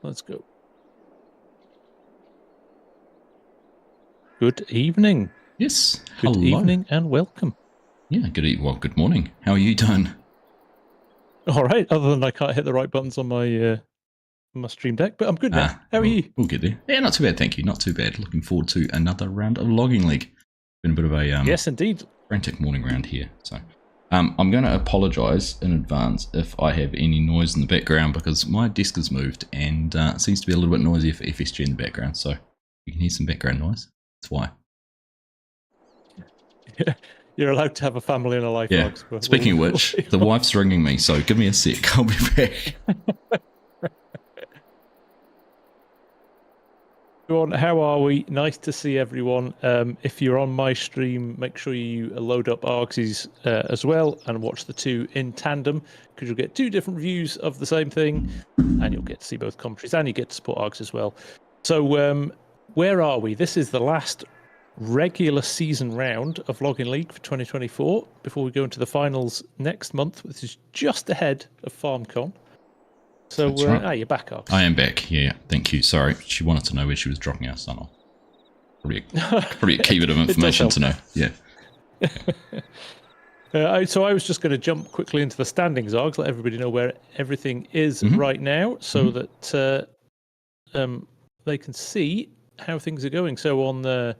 Let's go. Good evening. Yes. Good Hello. evening and welcome. Yeah, good morning. How are you doing? All right, other than I can't hit the right buttons on my stream deck, but I'm good now. How are you? We'll get there. Yeah, not too bad, thank you. Not too bad. Looking forward to another round of Logging League. Been a bit of a yes, indeed. frantic morning round here. So I'm going to apologise in advance if I have any noise in the background because my desk has moved and it seems to be a little bit noisy for FSG in the background. So you can hear some background noise. That's why. You're allowed to have a family and a life. Yeah. Speaking of which, the wife's ringing me, so give me a sec. I'll be back. How are we? Nice to see everyone. If you're on my stream, make sure you load up Argsy's as well and watch the two in tandem because you'll get two different views of the same thing and you'll get to see both commentaries and you get to support Args as well. So where are we? This is the last regular season round of Logging League for 2024 before we go into the finals next month, which is just ahead of FarmCon. So, right. You're back, Args. I am back, yeah. Thank you. Sorry. She wanted to know where she was dropping our son off. Probably a key bit of information to know. Yeah. So I was just going to jump quickly into the standings, Args, let everybody know where everything is right now so that they can see how things are going. So on the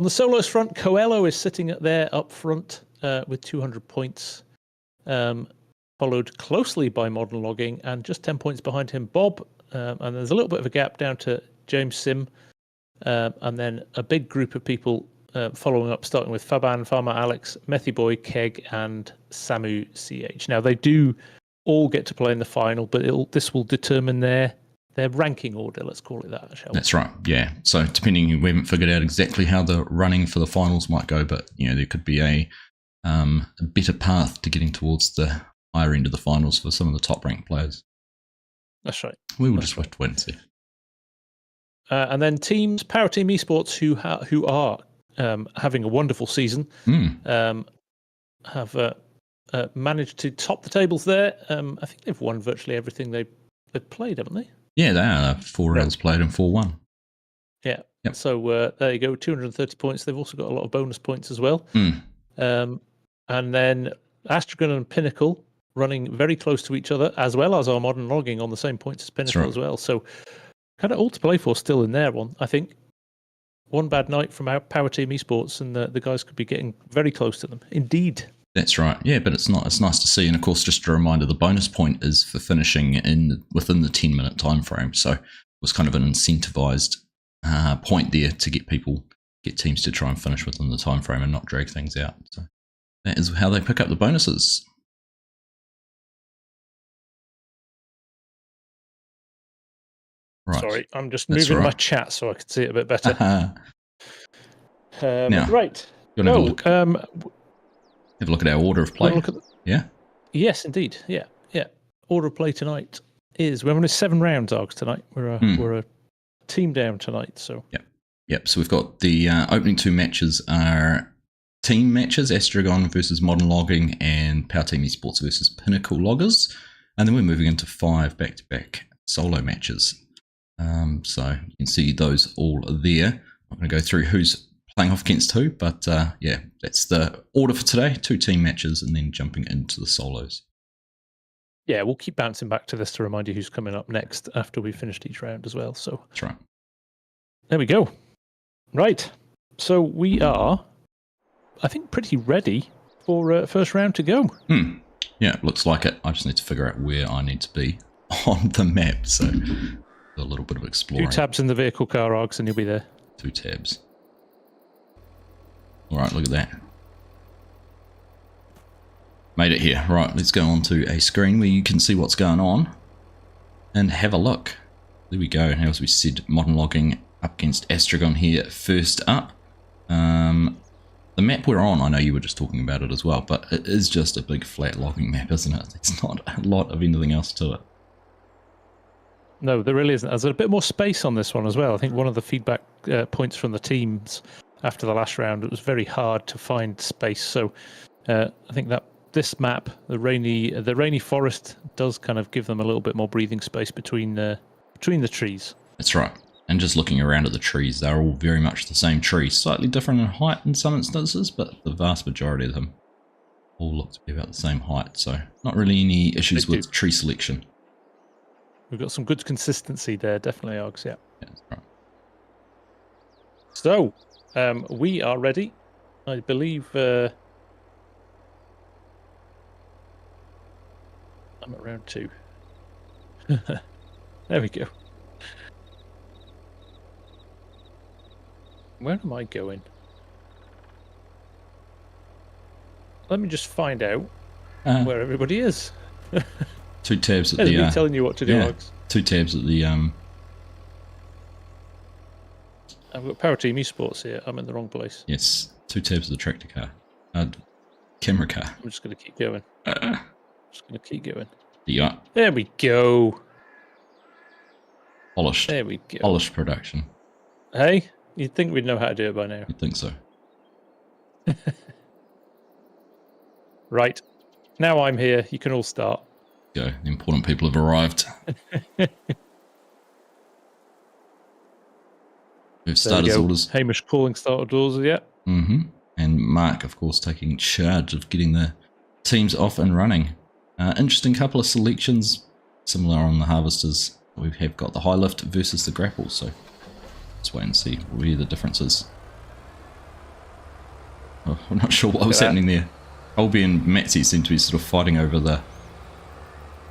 solos front, Coello is sitting there up front with 200 points. Followed closely by Modern Logging, and just 10 points behind him, Bob. And there's a little bit of a gap down to James Sim, and then a big group of people following up, starting with Faban, Farmer Alex, Methy Boy, Keg, and Samu CH. Now, they do all get to play in the final, but this will determine their ranking order, let's call it that, shall we? That's right, yeah. So depending, we haven't figured out exactly how the running for the finals might go, but there could be a better path to getting towards the higher end of the finals for some of the top ranked players. That's right. We will just wait and see. And then teams, Power Team Esports, who are having a wonderful season, have managed to top the tables there. I think they've won virtually everything they've played, haven't they? Yeah, they are. 4 rounds played and 4-1. Yeah. Yep. So there you go, 230 points. They've also got a lot of bonus points as well. And then Astron and Pinnacle running very close to each other, as well as our Modern Logging on the same points as Pinnacle as well. So kind of all to play for still in there. I think one bad night from our Power Team Esports and the guys could be getting very close to them. Indeed. That's right. Yeah, but it's nice to see. And of course, just a reminder, the bonus point is for finishing within the 10-minute time frame. So it was kind of an incentivized point there to get teams to try and finish within the time frame and not drag things out. So that is how they pick up the bonuses. Right. Sorry, I'm just moving my chat so I can see it a bit better. Now, right. You want to have a look at our order of play. Yeah? Yes, indeed. Yeah. Order of play tonight is we're only 7 rounds, Args, tonight. We're a team down tonight. So Yep. So we've got the opening 2 matches are team matches, Astron versus Modern Logging and Power Team Esports versus Pinnacle Loggers. And then we're moving into 5 back-to-back solo matches. So you can see those all there. I'm going to go through who's playing off against who, but that's the order for today. 2 team matches and then jumping into the solos. Yeah, we'll keep bouncing back to this to remind you who's coming up next after we've finished each round as well. So that's right. There we go. Right. So we are, I think, pretty ready for first round to go. Yeah, looks like it. I just need to figure out where I need to be on the map. So a little bit of exploring. 2 tabs in the vehicle car, Args, and you'll be there. 2 tabs. All right, look at that. Made it here. Right, let's go on to a screen where you can see what's going on and have a look. There we go. And as we said, Modern Logging up against Astron here first up. The map we're on, I know you were just talking about it as well, but it is just a big flat logging map, isn't it? It's not a lot of anything else to it. No, there really isn't. There's a bit more space on this one as well. I think one of the feedback points from the teams after the last round, it was very hard to find space. So I think that this map, the rainy forest, does kind of give them a little bit more breathing space between between the trees. That's right. And just looking around at the trees, they're all very much the same tree. Slightly different in height in some instances, but the vast majority of them all look to be about the same height. So not really any issues with tree selection. We've got some good consistency there, definitely, Args, yeah. Yeah, that's right. So, we are ready. I believe I'm at round 2. There we go. Where am I going? Let me just find out where everybody is. 2 tabs at There's the... me telling you what to do, Args. 2 tabs at the... I've got Power Team Esports here. I'm in the wrong place. Yes, 2 tabs of the tractor car. Camera car. I'm just going to keep going. Just going to keep going. Yeah. There we go. Polished. There we go. Polished production. Hey, you'd think we'd know how to do it by now. You'd think so. Right. Now I'm here. You can all start. Go. The important people have arrived. We've started orders. Hamish calling started orders, yeah. Mm-hmm. And Mark, of course, taking charge of getting the teams off and running. Interesting couple of selections, similar on the harvesters. We have got the high lift versus the grapple, so let's wait and see where the difference is. Oh, I'm not sure what was happening there. Colby and Methy seem to be sort of fighting over the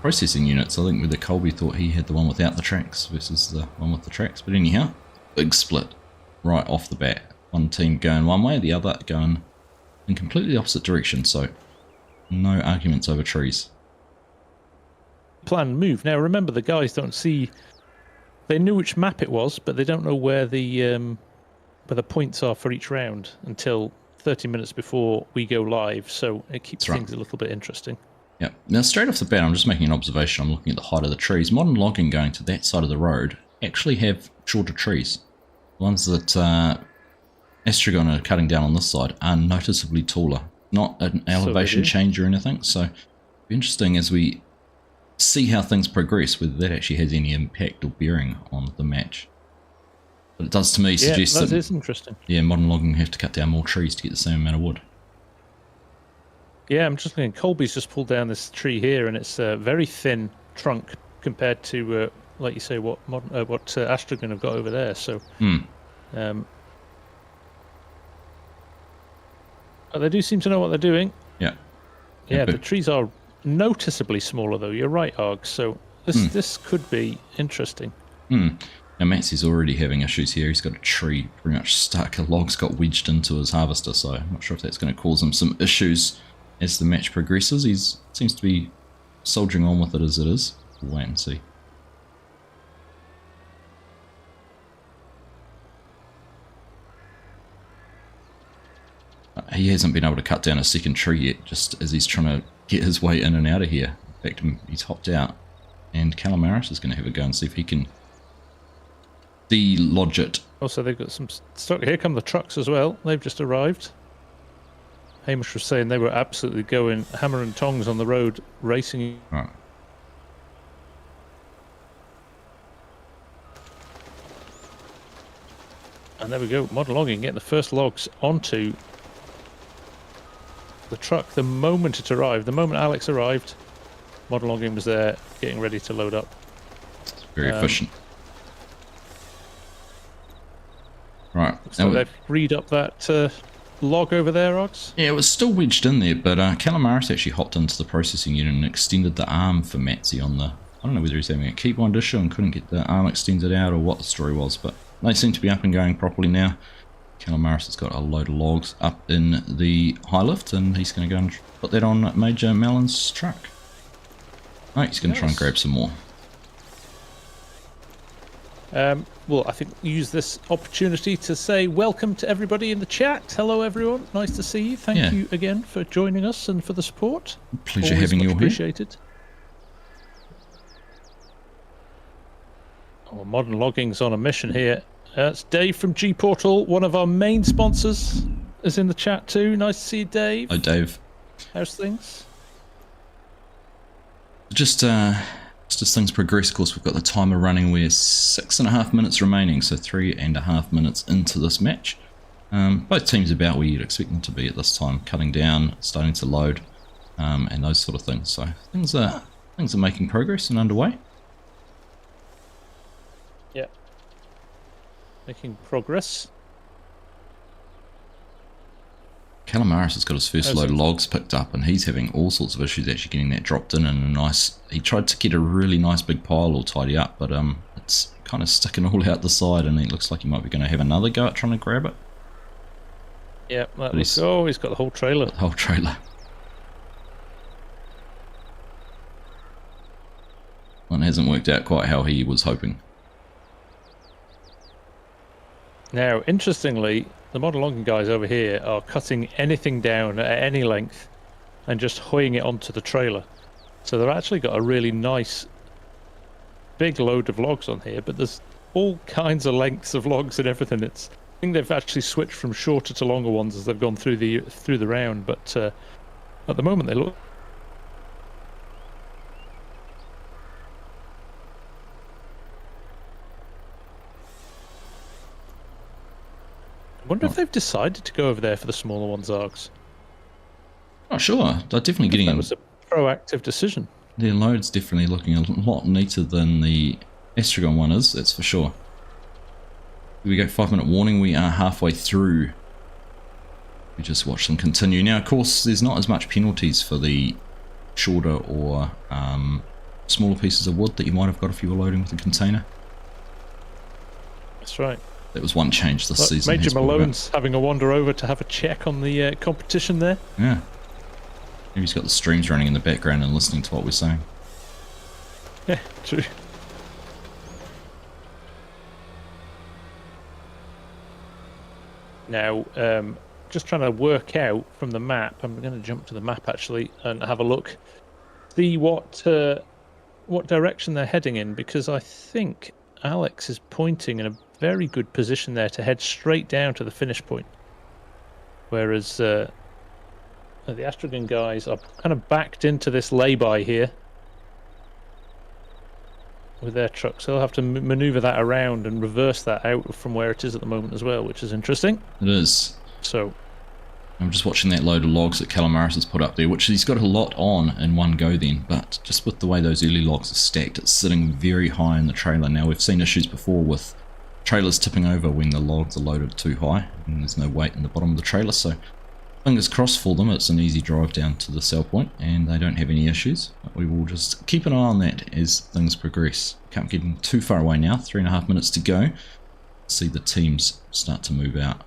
processing units. I think whether Colby thought he had the one without the tracks versus the one with the tracks. But anyhow, big split right off the bat. One team going one way, the other going in completely opposite direction. So no arguments over trees. Plan move. Now remember, the guys don't see. They knew which map it was, but they don't know where the points are for each round until 30 minutes before we go live. So it keeps things a little bit interesting. Yeah. Now straight off the bat, I'm just making an observation. I'm looking at the height of the trees. Modern logging going to that side of the road actually have shorter trees. The ones that Astron are cutting down on this side are noticeably taller. Not an elevation change or anything. So it'll be interesting as we see how things progress, whether that actually has any impact or bearing on the match. But it does to me suggest that is interesting. Yeah, modern logging have to cut down more trees to get the same amount of wood. Yeah, I'm just thinking Colby's just pulled down this tree here, and it's a very thin trunk compared to, like you say, what Astron have got over there. So, but they do seem to know what they're doing. Yeah. Yeah, the trees are noticeably smaller, though. You're right, Arg. So this could be interesting. Now Matsy's already having issues here. He's got a tree pretty much stuck. A log's got wedged into his harvester, so I'm not sure if that's going to cause him some issues as the match progresses. He seems to be soldiering on with it as it is. We'll wait and see. He hasn't been able to cut down a second tree yet, just as he's trying to get his way in and out of here. In fact, he's hopped out, and Calamaris is going to have a go and see if he can de-lodge it. Also, they've got some stock. Here come the trucks as well. They've just arrived. Hamish was saying they were absolutely going hammer and tongs on the road, racing. Right. And there we go. Modern logging getting the first logs onto the truck the moment it arrived. The moment Alex arrived, modern logging was there, getting ready to load up. It's very efficient. Right. So they've freed up that log over there, Ox? Yeah, it was still wedged in there, but Calamaris actually hopped into the processing unit and extended the arm for Methy on the... I don't know whether he's having a keybind issue and couldn't get the arm extended out or what the story was, but they seem to be up and going properly now. Calamaris has got a load of logs up in the high lift, and he's going to go and put that on Major Mellon's truck. Oh, he's going to try and grab some more. Well, I think use this opportunity to say welcome to everybody in the chat. Hello, everyone. Nice to see you. Thank you again for joining us and for the support. Pleasure having you here. Appreciated. Oh, Modern Logging's on a mission here. It's Dave from G Portal, one of our main sponsors, is in the chat too. Nice to see you, Dave. Hi, Dave. How's things? Just just as things progress, of course, we've got the timer running. We're 6.5 minutes remaining, so 3.5 minutes into this match. Both teams about where you'd expect them to be at this time, cutting down, starting to load, and those sort of things. So things are making progress and underway. Yeah, making progress. Calamaris has got his first load of logs picked up, and he's having all sorts of issues actually getting that dropped in a nice. He tried to get a really nice big pile all tidy up, but it's kind of sticking all out the side, and it looks like he might be going to have another go at trying to grab it. Yeah, that looks. Oh, he's got the whole trailer. The whole trailer. One hasn't worked out quite how he was hoping. Now, interestingly, the model logging guys over here are cutting anything down at any length and just hoying it onto the trailer. So they've actually got a really nice big load of logs on here, but there's all kinds of lengths of logs and everything. I think they've actually switched from shorter to longer ones as they've gone through the round, but at the moment they look. I wonder if they've decided to go over there for the smaller ones, Args. Not sure. They're definitely getting. That was a proactive decision. Their load's definitely looking a lot neater than the Astron one is. That's for sure. Here we go. 5-minute warning. We are halfway through. We just watch them continue. Now, of course, there's not as much penalties for the shorter or smaller pieces of wood that you might have got if you were loading with a container. That's right. That was one change this season. Major Malone's having a wander over to have a check on the competition there. Yeah. Maybe he's got the streams running in the background and listening to what we're saying. Yeah, true. Now, just trying to work out from the map. I'm going to jump to the map actually and have a look, see what direction they're heading in, because I think Alex is pointing in a very good position there to head straight down to the finish point, whereas the Astron guys are kind of backed into this lay-by here with their truck, so they'll have to maneuver that around and reverse that out from where it is at the moment as well, which is interesting. It is. So I'm just watching that load of logs that Calamaris has put up there, which he's got a lot on in one go then, but just with the way those early logs are stacked, it's sitting very high in the trailer. Now, we've seen issues before with trailers tipping over when the logs are loaded too high and there's no weight in the bottom of the trailer, so fingers crossed for them. It's an easy drive down to the sell point and they don't have any issues, but we will just keep an eye on that as things progress. Can't get too far away now, 3.5 minutes to go. See the teams start to move out.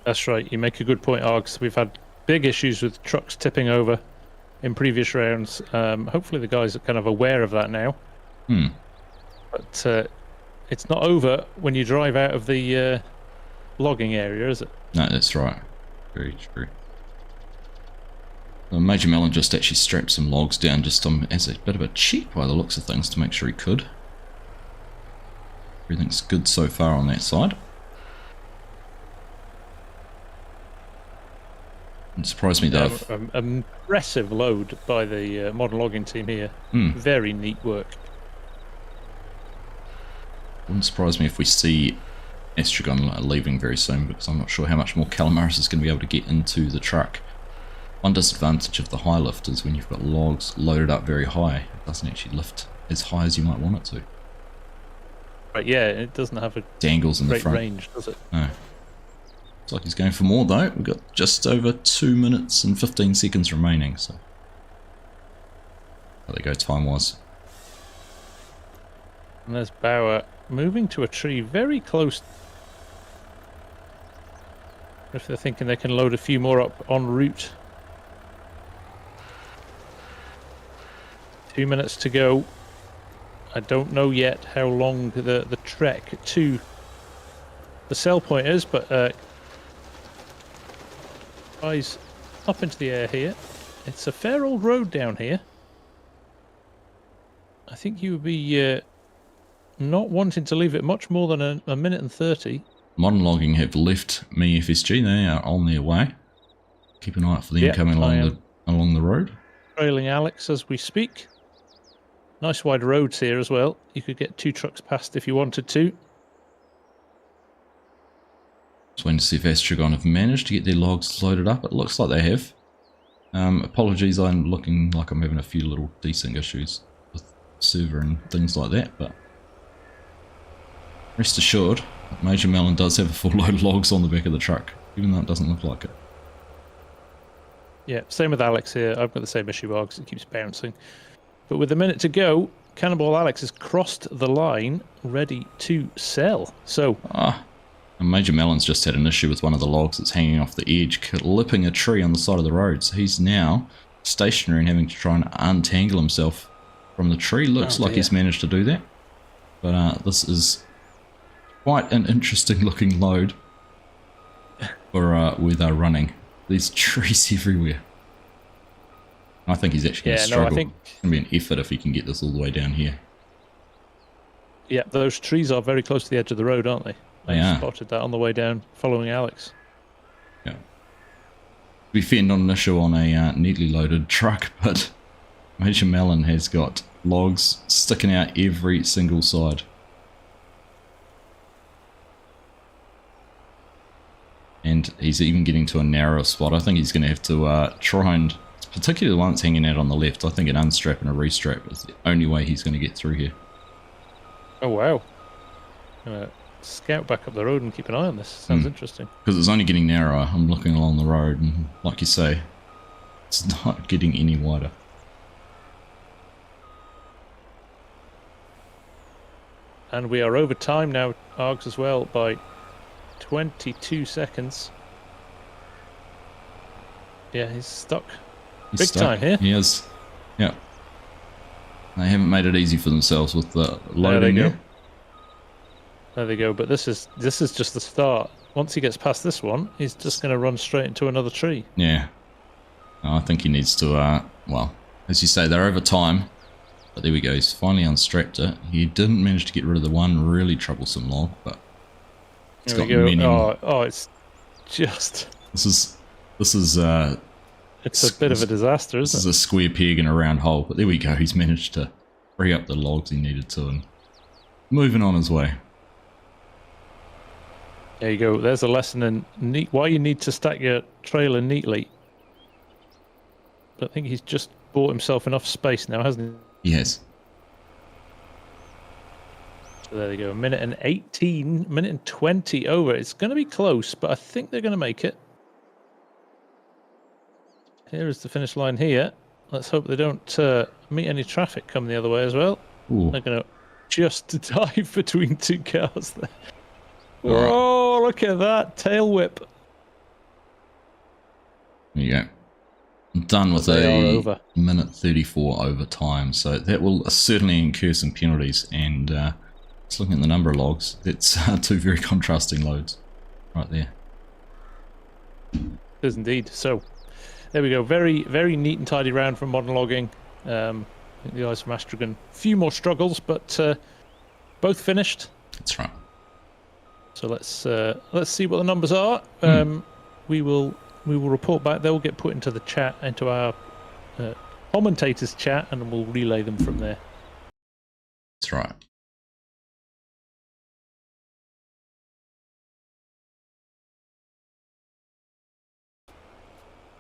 that's right, you make a good point, Args. We've had big issues with trucks tipping over in previous rounds. Hopefully the guys are kind of aware of that now. But it's not over when you drive out of the logging area, is it? No, that's right. Very true. Major Melon just actually strapped some logs down just as a bit of a check by the looks of things to make sure he could. Everything's good so far on that side. It surprised me though. Impressive load by the modern logging team here. Very neat work. Wouldn't surprise me if we see Astron leaving very soon, because I'm not sure how much more Calamaris is going to be able to get into the truck. One disadvantage of the high lift is when you've got logs loaded up very high, it doesn't actually lift as high as you might want it to. Right, yeah, it doesn't have a dangles in the great front range, does it? No. Looks like he's going for more though. We've got just over 2 minutes and 15 seconds remaining, so there they go time-wise. And there's Bauer moving to a tree very close. If they're thinking they can load a few more up en route. 2 minutes to go. I don't know yet how long the trek to the sell point is, but eyes up into the air here. It's a fair old road down here. I think you would be not wanting to leave it much more than a minute and 30. Modern Logging have left MeFSG. They are on their way. Keep an eye out for them coming along the road. trailing Alex as we speak. Nice wide roads here as well. You could get 2 trucks past if you wanted to. Just waiting to see if Astragon have managed to get their logs loaded up. It looks like they have. Apologies, I'm looking like I'm having a few little desync issues with server and things like that, but rest assured, Major Melon does have a full load of logs on the back of the truck, even though it doesn't look like it. Yeah, same with Alex here. I've got the same issue, Args. It keeps bouncing. But with a minute to go, Cannonball Alex has crossed the line, ready to sell. So, and Major Melon's just had an issue with one of the logs that's hanging off the edge, clipping a tree on the side of the road. So he's now stationary and having to try and untangle himself from the tree. Looks like he's managed to do that. But this is quite an interesting looking load for where they're running. There's trees everywhere. I think he's actually going to struggle. It's going to be an effort if he can get this all the way down here. Yeah, those trees are very close to the edge of the road, aren't they? I spotted that on the way down, following Alex. Yeah. To be fair, not an issue on a neatly loaded truck, but Major Melon has got logs sticking out every single side. And he's even getting to a narrower spot. I think he's going to have to try and, particularly the one that's hanging out on the left, I think an unstrap and a restrap is the only way he's going to get through here. Oh, wow. Scout back up the road and keep an eye on this. Sounds interesting. Because it's only getting narrower. I'm looking along the road and, like you say, it's not getting any wider. And we are over time now, Args, as well, by 22 seconds. Yeah, he's stuck. Big time here. He is. Yeah. They haven't made it easy for themselves with the loading here. There they go. But this is just the start. Once he gets past this one, he's just going to run straight into another tree. Yeah. I think he needs to, well, as you say, they're over time. But there we go. He's finally unstrapped it. He didn't manage to get rid of the one really troublesome log, but it's got many. Oh, it's just. This is. It's a bit of a disaster, isn't it? This is a square peg in a round hole. But there we go. He's managed to free up the logs he needed to and moving on his way. There you go. There's a lesson in why you need to stack your trailer neatly. But I think he's just bought himself enough space now, hasn't he? He has. So there you go. 1:18, 1:20 over. It's going to be close, but I think they're going to make it. Here is the finish line here. Let's hope they don't meet any traffic coming the other way as well. Ooh. They're going to just dive between 2 cars there. Oh, look at that tail whip. there you go. I'm done with a minute 34 overtime, so that will certainly incur some penalties. And just looking at the number of logs, that's two very contrasting loads right there. It is indeed. So there we go. Very, very neat and tidy round from modern logging. I think the guys from Astron, a few more struggles, but both finished. That's right. So let's see what the numbers are. We will report back. They'll get put into the chat, into our commentators chat, and we'll relay them from there. That's right.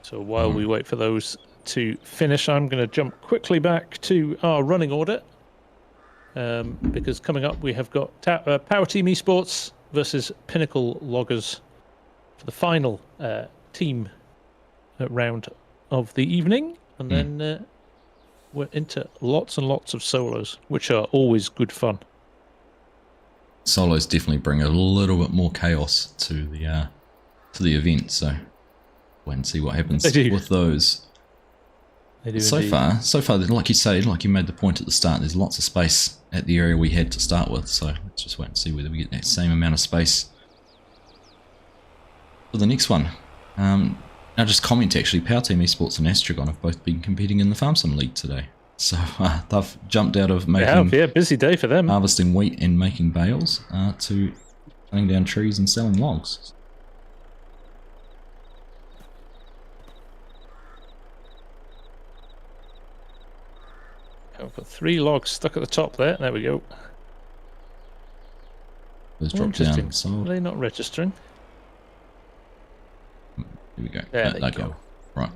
So while we wait for those to finish, I'm going to jump quickly back to our running order. Because coming up we have got Power Team Esports versus Pinnacle Loggers for the final team round of the evening. And then we're into lots and lots of solos, which are always good fun. Solos definitely bring a little bit more chaos to the event, so wait and see what happens with those. They do so far, like you say, like you made the point at the start, there's lots of space at the area we had to start with, so let's just wait and see whether we get that same amount of space for the next one. Now just comment actually, Power Team Esports and Astron have both been competing in the Farm Sim League today. So they've jumped out of making busy day for them. Harvesting wheat and making bales to cutting down trees and selling logs. Got 3 logs stuck at the top there. There we go. Those drop down. So are they not registering? here we go. There they go. Right.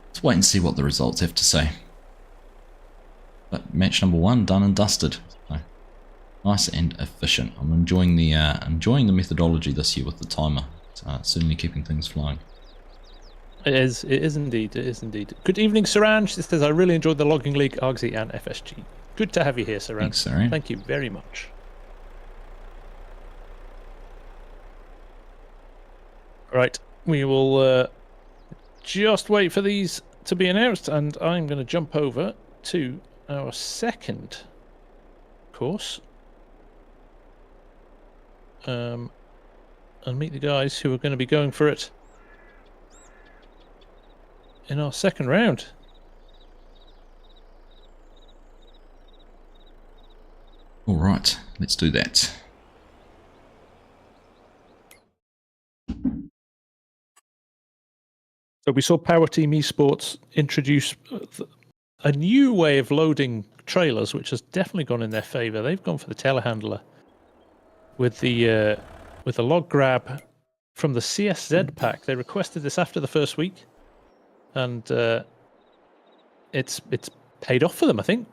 Let's wait and see what the results have to say. But match number 1 done and dusted. So, nice and efficient. I'm enjoying the methodology this year with the timer. It's, certainly keeping things flowing. It is indeed. It is indeed. Good evening, Saranj. This says I really enjoyed the Logging League, Argsy, and FSG. Good to have you here, Saranj. Thanks, Saran. Thank you very much. Right, we will just wait for these to be announced, and I'm going to jump over to our second course and meet the guys who are going to be going for it in our second round. All right, let's do that. So we saw Power Team Esports introduce a new way of loading trailers, which has definitely gone in their favour. They've gone for the telehandler with the log grab from the CSZ pack. They requested this after the first week, and it's paid off for them. I think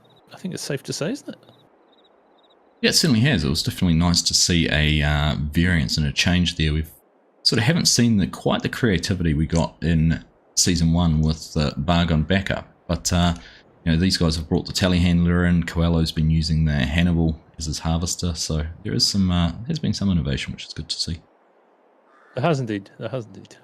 it's safe to say, isn't it? Yeah, it certainly has. It was definitely nice to see a variance and a change there. We've sort of haven't seen quite the creativity we got in Season 1 with the Bargon backup. But, these guys have brought the telehandler in. Coello's been using the Hannibal as his harvester. So there is has been some innovation, which is good to see. There has indeed. There has indeed.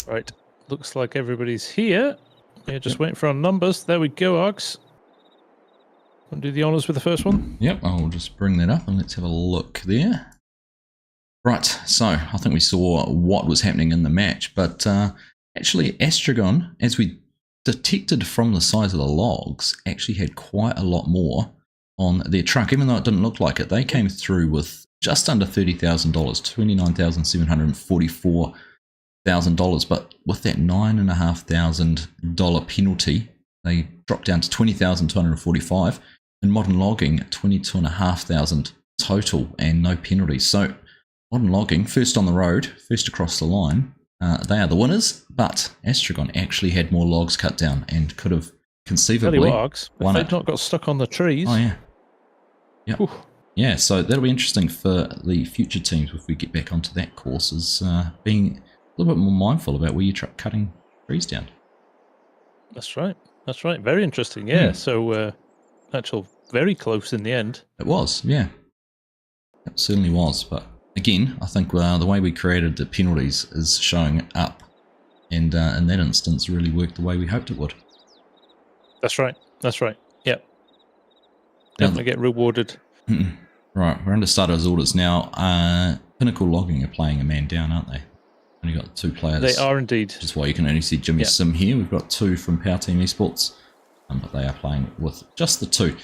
Right. Looks like everybody's here. We're just waiting for our numbers. There we go, Args. Want to do the honours with the first one? Yep, I'll just bring that up and let's have a look there. Right, so I think we saw what was happening in the match, but actually Astron, as we detected from the size of the logs, actually had quite a lot more on their truck, even though it didn't look like it. They came through with just under $30,000, $29,744,000, but with that $9,500 penalty, they dropped down to $20,245. In modern logging, $22,500 total and no penalties. So modern logging, first on the road, first across the line, they are the winners, but Astron actually had more logs cut down and could have conceivably won it. They've not got stuck on the trees. Oh yeah. Yep. Whew. Yeah, so that'll be interesting for the future teams if we get back onto that course, is being a little bit more mindful about where you're cutting trees down. That's right. That's right. Very interesting. Yeah. So actual very close in the end. It was. Yeah. It certainly was. But again, I think the way we created the penalties is showing up, and in that instance, really worked the way we hoped it would. That's right. That's right. Yep. Definitely get rewarded. Right. We're under starters orders now. Pinnacle Logging are playing a man down, aren't they? Only got 2 players. They are indeed. Which is why you can only see Jimmy Sim here. We've got 2 from Power Team Esports, but they are playing with just the 2.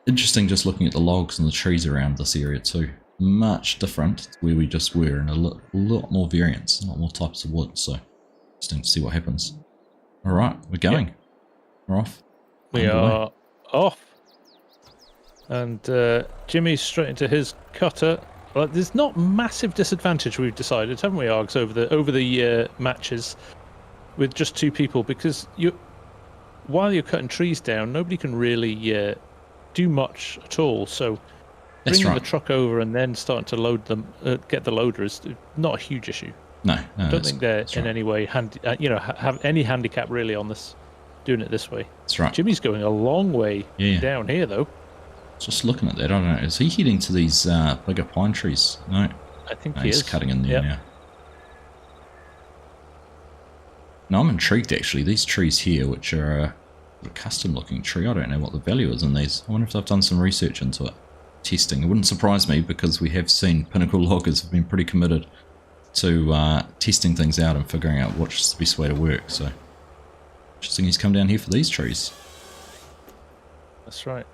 Interesting, just looking at the logs and the trees around this area too. Much different to where we just were, and a lot more variance, a lot more types of wood. So interesting to see what happens. All right, we're going. Yep. We're off. We are off. And Jimmy's straight into his cutter. Well, there's not massive disadvantage, we've decided, haven't we, Args, over the matches with just 2 people, because while you're cutting trees down, nobody can really do much at all. So bringing the truck over and then starting to load them, get the loader is not a huge issue. No, I don't think they're in any way have any handicap really on this, doing it this way. That's right. Jimmy's going a long way down here though. Just looking at that, I don't know. Is he heading to these bigger pine trees? No. I think he's cutting in there now. Now I'm intrigued actually. These trees here, which are a custom looking tree, I don't know what the value is in these. I wonder if they've done some research into it. Testing. It wouldn't surprise me, because we have seen Pinnacle loggers have been pretty committed to testing things out and figuring out what's the best way to work. So interesting he's come down here for these trees. That's right.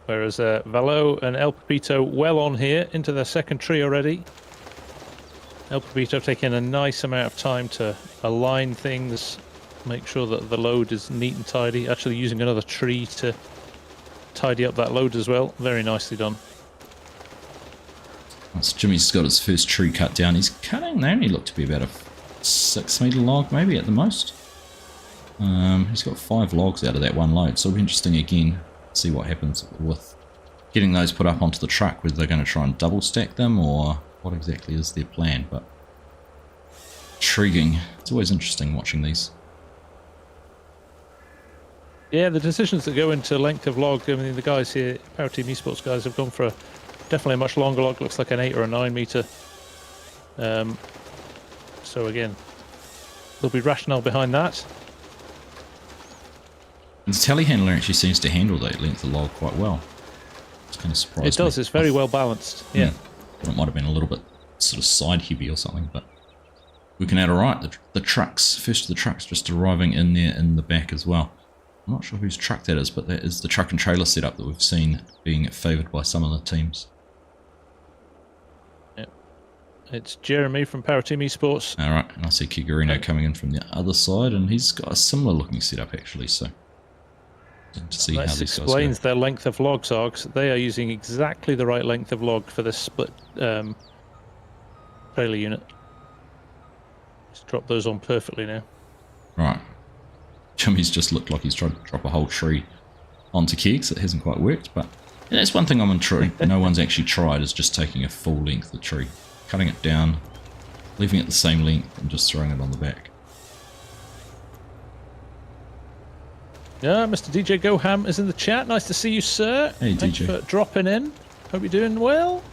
Whereas Valo and El Pepito well on here into their second tree already. El Pepito taking a nice amount of time to align things, make sure that the load is neat and tidy. Actually using another tree to tidy up that load as well. Very nicely done. Once Jimmy's got his first tree cut down, he's cutting, they only look to be about a 6 metre log maybe at the most. He's got 5 logs out of that one load, so it'll be interesting again to see what happens with getting those put up onto the truck, whether they're going to try and double stack them or what exactly is their plan. But intriguing. It's always interesting watching these. Yeah, the decisions that go into length of log, I mean, the guys here, Power Team Esports guys, have gone for definitely a much longer log, looks like an 8 or a 9 metre. So again, there'll be rationale behind that. The telehandler actually seems to handle that length of log quite well. It's kind of surprising. It does, it's very well balanced, yeah. But it might have been a little bit sort of side heavy or something, but working out alright. The trucks, first of the trucks just arriving in there in the back as well. I'm not sure whose truck that is, but that is the truck and trailer setup that we've seen being favoured by some of the teams. Yep. It's Jeremy from Power Team Esports. Alright, and I see Karino coming in from the other side, and he's got a similar looking setup actually, so to see how these guys go. Explains their length of logs, Args. They are using exactly the right length of log for this split trailer unit. Just drop those on perfectly now. Right. Jimmy's just looked like he's tried to drop a whole tree onto kegs. It hasn't quite worked, but yeah, that's one thing I'm intrigued. No one's actually tried is just taking a full length of the tree, cutting it down, leaving it the same length, and just throwing it on the back. Yeah, Mr. DJ Goham is in the chat. Nice to see you, sir. Hey, Thanks DJ. for dropping in. Hope you're doing well.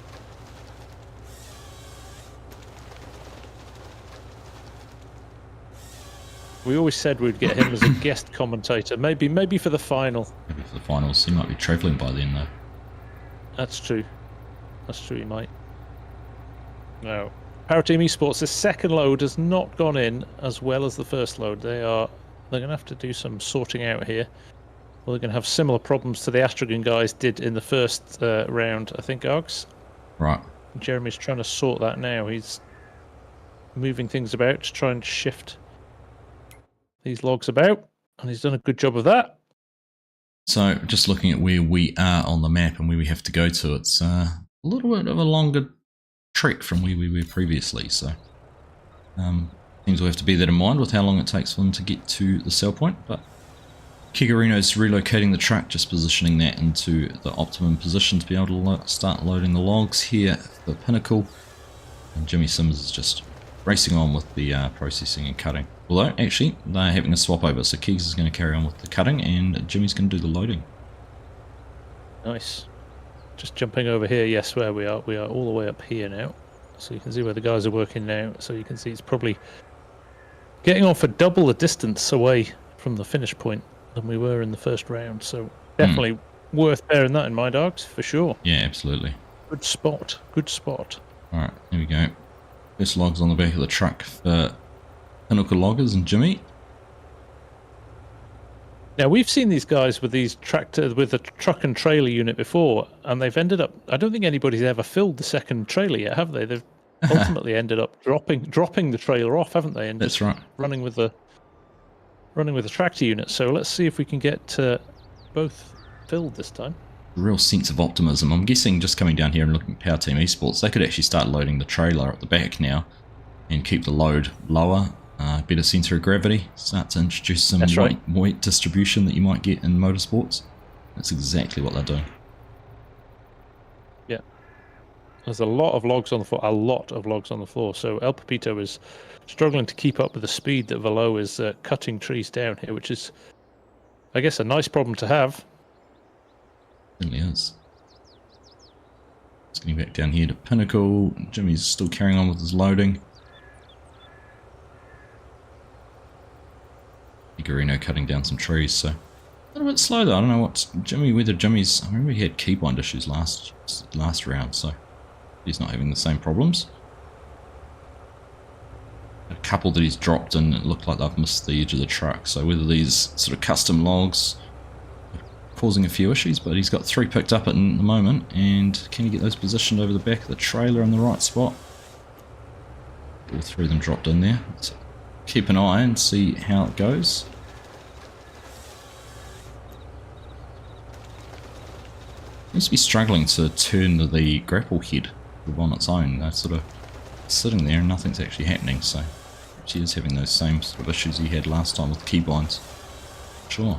We always said we'd get him as a guest commentator. Maybe for the final. Maybe for the finals. He might be travelling by then, though. That's true. That's true, he might. No. Power Team Esports, the second load has not gone in as well as the first load. They're going to have to do some sorting out here. Well, they're going to have similar problems to the Astron guys did in the first round, I think, Args. Right. Jeremy's trying to sort that now. He's moving things about to try and shift these logs about, and he's done a good job of that. So, just looking at where we are on the map and where we have to go to, it's a little bit of a longer trek from where we were previously, so things will have to bear that in mind with how long it takes for them to get to the sell point. But Karino's relocating the truck, just positioning that into the optimum position to be able to start loading the logs here for Pinnacle. And Jimmy Sims is just racing on with the processing and cutting. Although, actually, they're having a swap over, so Keys is going to carry on with the cutting and Jimmy's going to do the loading. Nice. Just jumping over here, yes, where we are. We are all the way up here now. So you can see where the guys are working now. So you can see it's probably getting on for double the distance away from the finish point than we were in the first round. So definitely worth bearing that in mind, Args, for sure. Yeah, absolutely. Good spot. Good spot. Alright, here we go. First logs on the back of the truck for Pinnacle loggers and Jimmy. Now, we've seen these guys with these tractors, with the truck and trailer unit before, and they've ended up, I don't think anybody's ever filled the second trailer yet, have they? They've ultimately ended up dropping the trailer off, haven't they? And that's right. Running with the tractor unit. So let's see if we can get both filled this time. Real sense of optimism. I'm guessing just coming down here and looking at Power Team Esports, they could actually start loading the trailer at the back now and keep the load lower. Better centre of gravity, start to introduce some weight distribution that you might get in motorsports. That's exactly what they're doing. Yeah. There's a lot of logs on the floor. So El Pepito is struggling to keep up with the speed that Valo is cutting trees down here, which is, I guess, a nice problem to have. It really is. It's getting back down here to Pinnacle. Jimmy's still carrying on with his loading. Karino cutting down some trees, so a little bit slow though. I don't know whether Jimmy's, I remember he had keybind issues last round, so he's not having the same problems. A couple that he's dropped and it looked like they've missed the edge of the truck, so whether these sort of custom logs causing a few issues, but he's got 3 picked up at the moment. And can he get those positioned over the back of the trailer in the right spot? All 3 of them dropped in there. Let's keep an eye and see how it goes. Seems to be struggling to turn the grapple head on its own. They're sort of sitting there and nothing's actually happening, so perhaps he is having those same sort of issues he had last time with keybinds. Sure.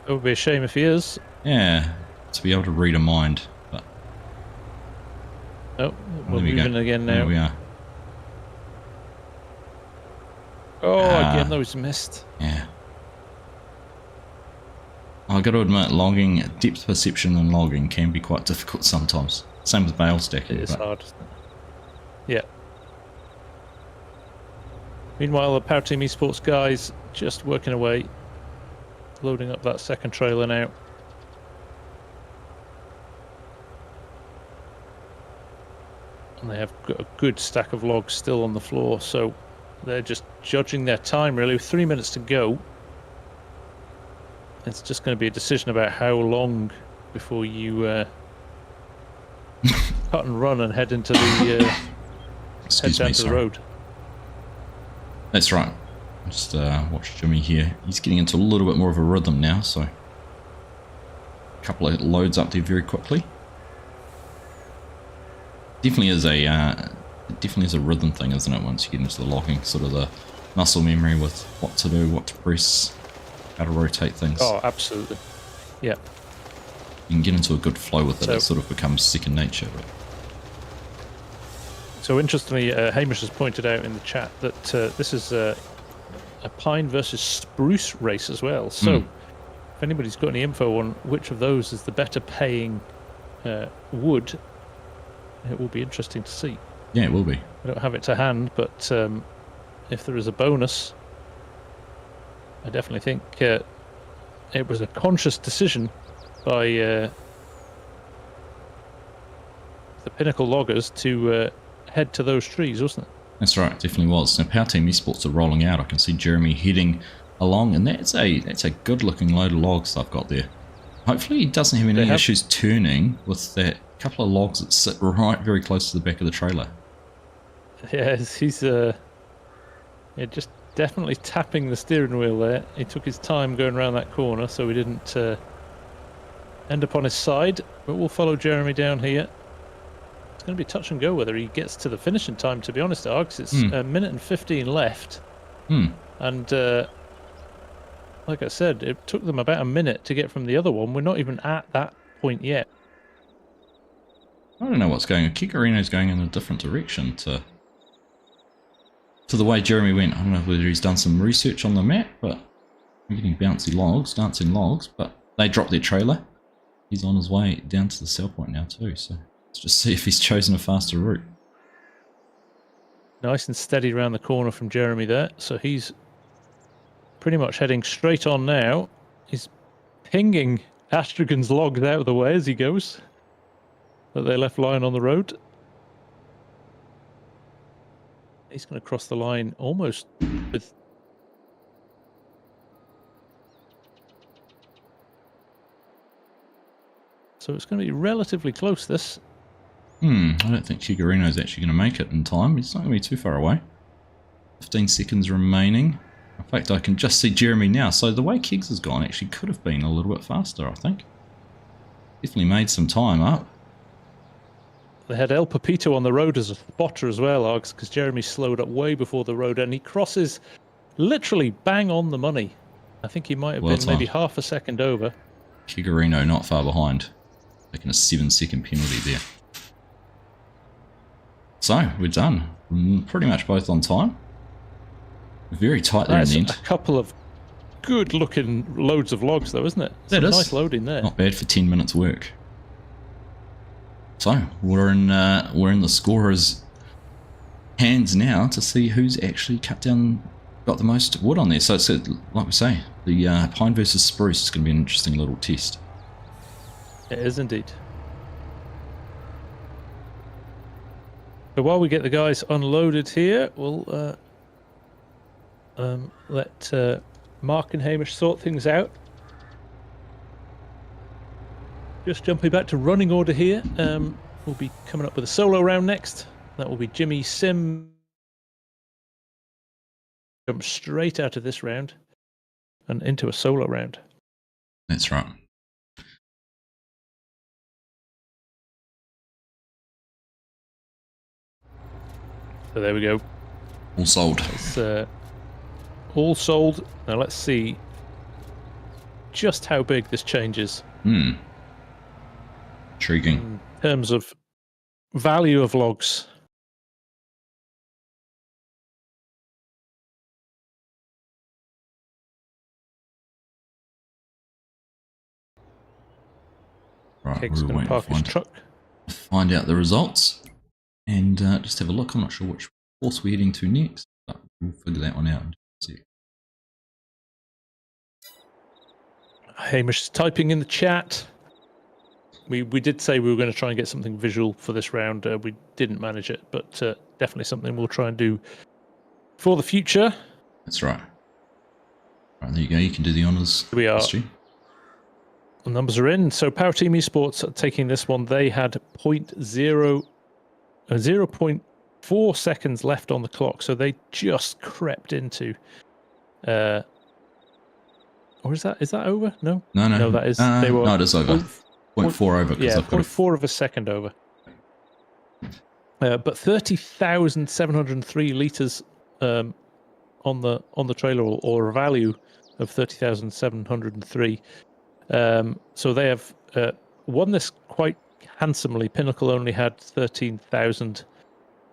It would be a shame if he is. Yeah, to be able to read a mind, but... Oh, we're moving again now. There we are. Oh, again, those missed. Yeah. I've got to admit, logging, depth perception and logging can be quite difficult sometimes. Same with bale stacking. It is hard, isn't it? Yeah. Meanwhile, the Power Team Esports guys just working away, loading up that second trailer now. And they have got a good stack of logs still on the floor, so they're just judging their time really. With 3 minutes to go, it's just going to be a decision about how long before you cut and run and head into the head down to the road. That's right. Just watch Jimmy here. He's getting into a little bit more of a rhythm now, so a couple of loads up there very quickly. Definitely is a rhythm thing, isn't it? Once you get into the logging, sort of the muscle memory with what to do, what to press, how to rotate things. Oh, absolutely. Yeah. You can get into a good flow with it. It sort of becomes second nature. But... So interestingly, Hamish has pointed out in the chat that this is a pine versus spruce race as well. So if anybody's got any info on which of those is the better paying wood, it will be interesting to see. Yeah, it will be. I don't have it to hand, but if there is a bonus, I definitely think it was a conscious decision by the Pinnacle loggers to head to those trees, wasn't it? That's right, it definitely was. Now, Power Team Esports are rolling out. I can see Jeremy heading along, and that's a good-looking load of logs I've got there. Hopefully he doesn't have any issues turning with that couple of logs that sit right very close to the back of the trailer. Yeah, he's just definitely tapping the steering wheel there. He took his time going around that corner, so we didn't end up on his side, but we'll follow Jeremy down here. It's going to be touch and go whether he gets to the finishing time, to be honest, Args. It's a minute and 15 left. And like I said, it took them about a minute to get from the other one. We're not even at that point yet. I don't know what's going on. Karino's going in a different direction to the way Jeremy went. I don't know whether he's done some research on the map, but I'm getting dancing logs, but they dropped their trailer. He's on his way down to the sell point now too, so let's just see if he's chosen a faster route. Nice and steady around the corner from Jeremy there, so he's pretty much heading straight on now. He's pinging Astragon's logs out of the way as he goes, that they left lying on the road. He's going to cross the line almost with... So it's going to be relatively close, this. I don't think Karino's actually going to make it in time. He's not going to be too far away. 15 seconds remaining. In fact, I can just see Jeremy now. So the way Kegs has gone actually could have been a little bit faster, I think. Definitely made some time up. They had El Pepito on the road as a spotter as well, Args, because Jeremy slowed up way before the road, and he crosses literally bang on the money. I think he might have been maybe half a second over. Karino not far behind. Taking a 7-second penalty there. So, we're done. Pretty much both on time. Very tight there in the end. A couple of good-looking loads of logs, though, isn't it? That is. Nice loading there. Not bad for 10 minutes work. So, we're in the scorer's hands now to see who's actually got the most wood on there. So, it's like we say, the pine versus spruce is going to be an interesting little test. It is indeed. So while we get the guys unloaded here, we'll let Mark and Hamish sort things out. Just jumping back to running order here. We'll be coming up with a solo round next. That will be Jimmy Sim. Jump straight out of this round and into a solo round. That's right. So there we go. All sold. It's all sold. Now let's see just how big this changes. Intriguing. In terms of value of logs. Right, Keg's we're going to waiting park his truck. find out the results and just have a look. I'm not sure which course we're heading to next, but we'll figure that one out and see. Hamish is typing in the chat. We did say we were going to try and get something visual for this round. We didn't manage it, but definitely something we'll try and do for the future. That's right. Right, there you go. You can do the honours. We are. History. The numbers are in. So Power Team Esports are taking this one. They had 0.4 seconds left on the clock, so they just crept into. Or is that over? No. No. That is. They were. No, it is over. 0.4 over. Yeah, 0.4 of a second over. But 30,703 liters on the trailer, or a value of 30,703. So they have won this quite handsomely. Pinnacle only had 13,000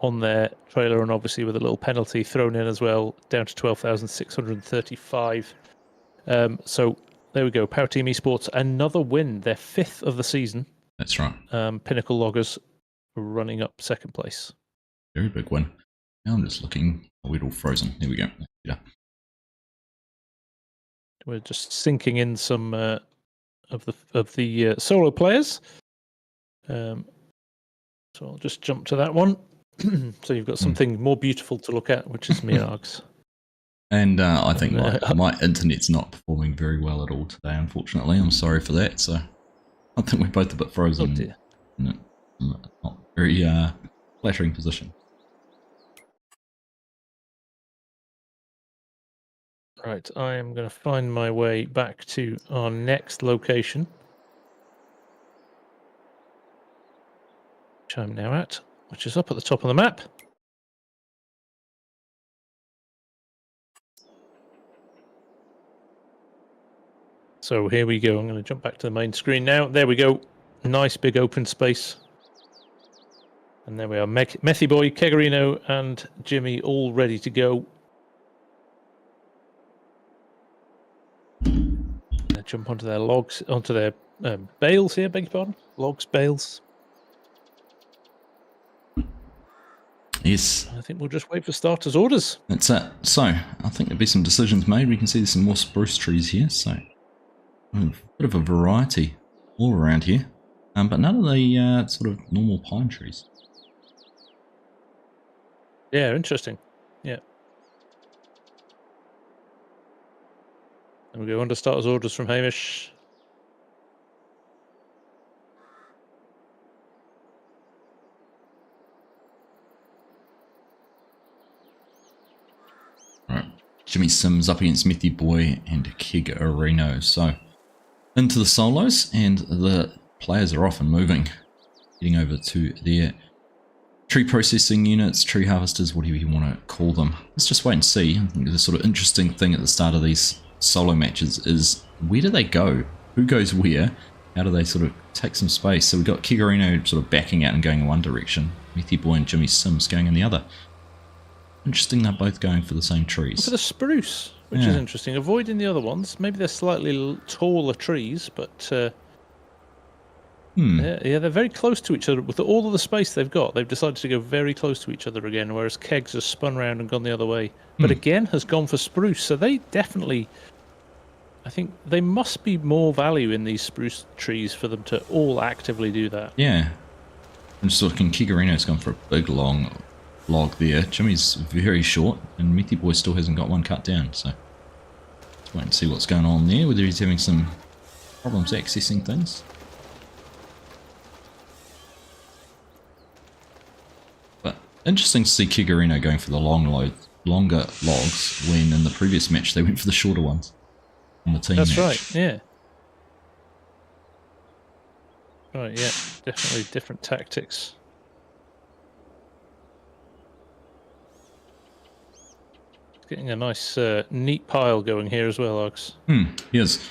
on their trailer, and obviously with a little penalty thrown in as well, down to 12,635. So there we go. Power Team Esports, another win, their 5th of the season. That's right. Pinnacle Loggers running up second place. Very big win. Now I'm just looking. Oh, we're all frozen. There we go. Yeah. We're just sinking in some of the solo players. So I'll just jump to that one. So you've got something more beautiful to look at, which is me and Args. And I think my internet's not performing very well at all today, unfortunately. I'm sorry for that. So I think we're both a bit frozen. Oh dear. Not very flattering position. Right, I am going to find my way back to our next location, which I'm now at, which is up at the top of the map. So here we go. I'm going to jump back to the main screen now. There we go. Nice big open space. And there we are. Methy Boy, Karino, and Jimmy all ready to go. Jump onto their logs, onto their bales here, beg your pardon. Logs, bales. Yes. I think we'll just wait for starters' orders. That's it. So I think there'll be some decisions made. We can see there's some more spruce trees here. So a bit of a variety all around here. But none of the sort of normal pine trees. Yeah, interesting. Yeah. And we go under starters' orders from Hamish. Right. Jimmy Sims up against Methy Boy and Karino. So into the solos, and the players are off and moving, getting over to their tree processing units, tree harvesters, whatever you want to call them. Let's just wait and see. I think the sort of interesting thing at the start of these solo matches is, where do they go? Who goes where? How do they sort of take some space? So we've got Karino sort of backing out and going in one direction, Methy Boy and Jimmy Sims going in the other. Interesting, they're both going for the same trees. For the spruce, which is interesting. Avoiding the other ones. Maybe they're slightly taller trees, but yeah, they're very close to each other. With all of the space they've got, they've decided to go very close to each other again, whereas Kegs has spun around and gone the other way. But again, has gone for spruce. So they definitely, I think they must be more value in these spruce trees for them to all actively do that. Yeah. I'm just looking, Karino's gone for a big, long log there. Jimmy's very short, and Methy Boy still hasn't got one cut down. So let's wait and see what's going on there, whether he's having some problems accessing things. interesting to see Karino going for the longer logs when in the previous match they went for the shorter ones in the team That's match. right, yeah. Right, yeah, definitely different tactics. Getting a nice neat pile going here as well, Args. Yes.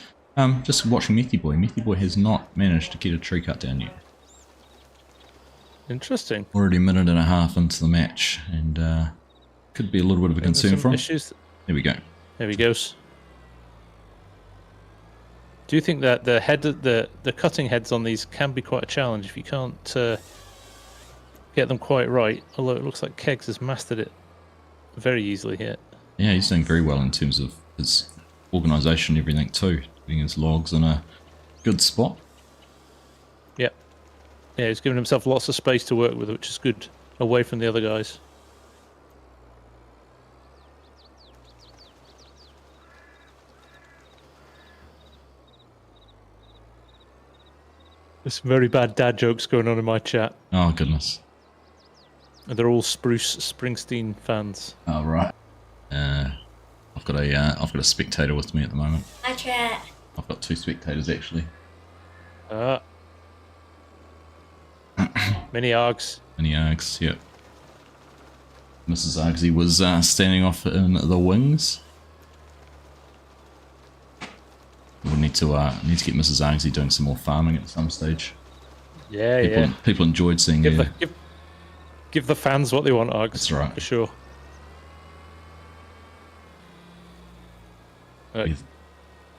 Just watching Methy Boy. Methy Boy has not managed to get a tree cut down yet. Interesting. Already a minute and a half into the match, and could be a little bit of a concern for him. Issues. There we go. There he goes. Do you think that the cutting heads on these can be quite a challenge if you can't get them quite right? Although it looks like Kegs has mastered it very easily here. Yeah, he's doing very well in terms of his organisation and everything too. Getting his logs in a good spot. Yep. Yeah, he's given himself lots of space to work with, which is good, away from the other guys. There's some very bad dad jokes going on in my chat. Oh goodness. And they're all Spruce Springsteen fans. Oh right. I've got a spectator with me at the moment. Hi, chat. I've got 2 spectators actually. Mini Args. Mini Args, yep. Mrs. Argsy was standing off in the wings. We need to get Mrs. Argsy doing some more farming at some stage. Yeah, People enjoyed seeing her. Give the fans what they want, Args. That's right. For sure. Right.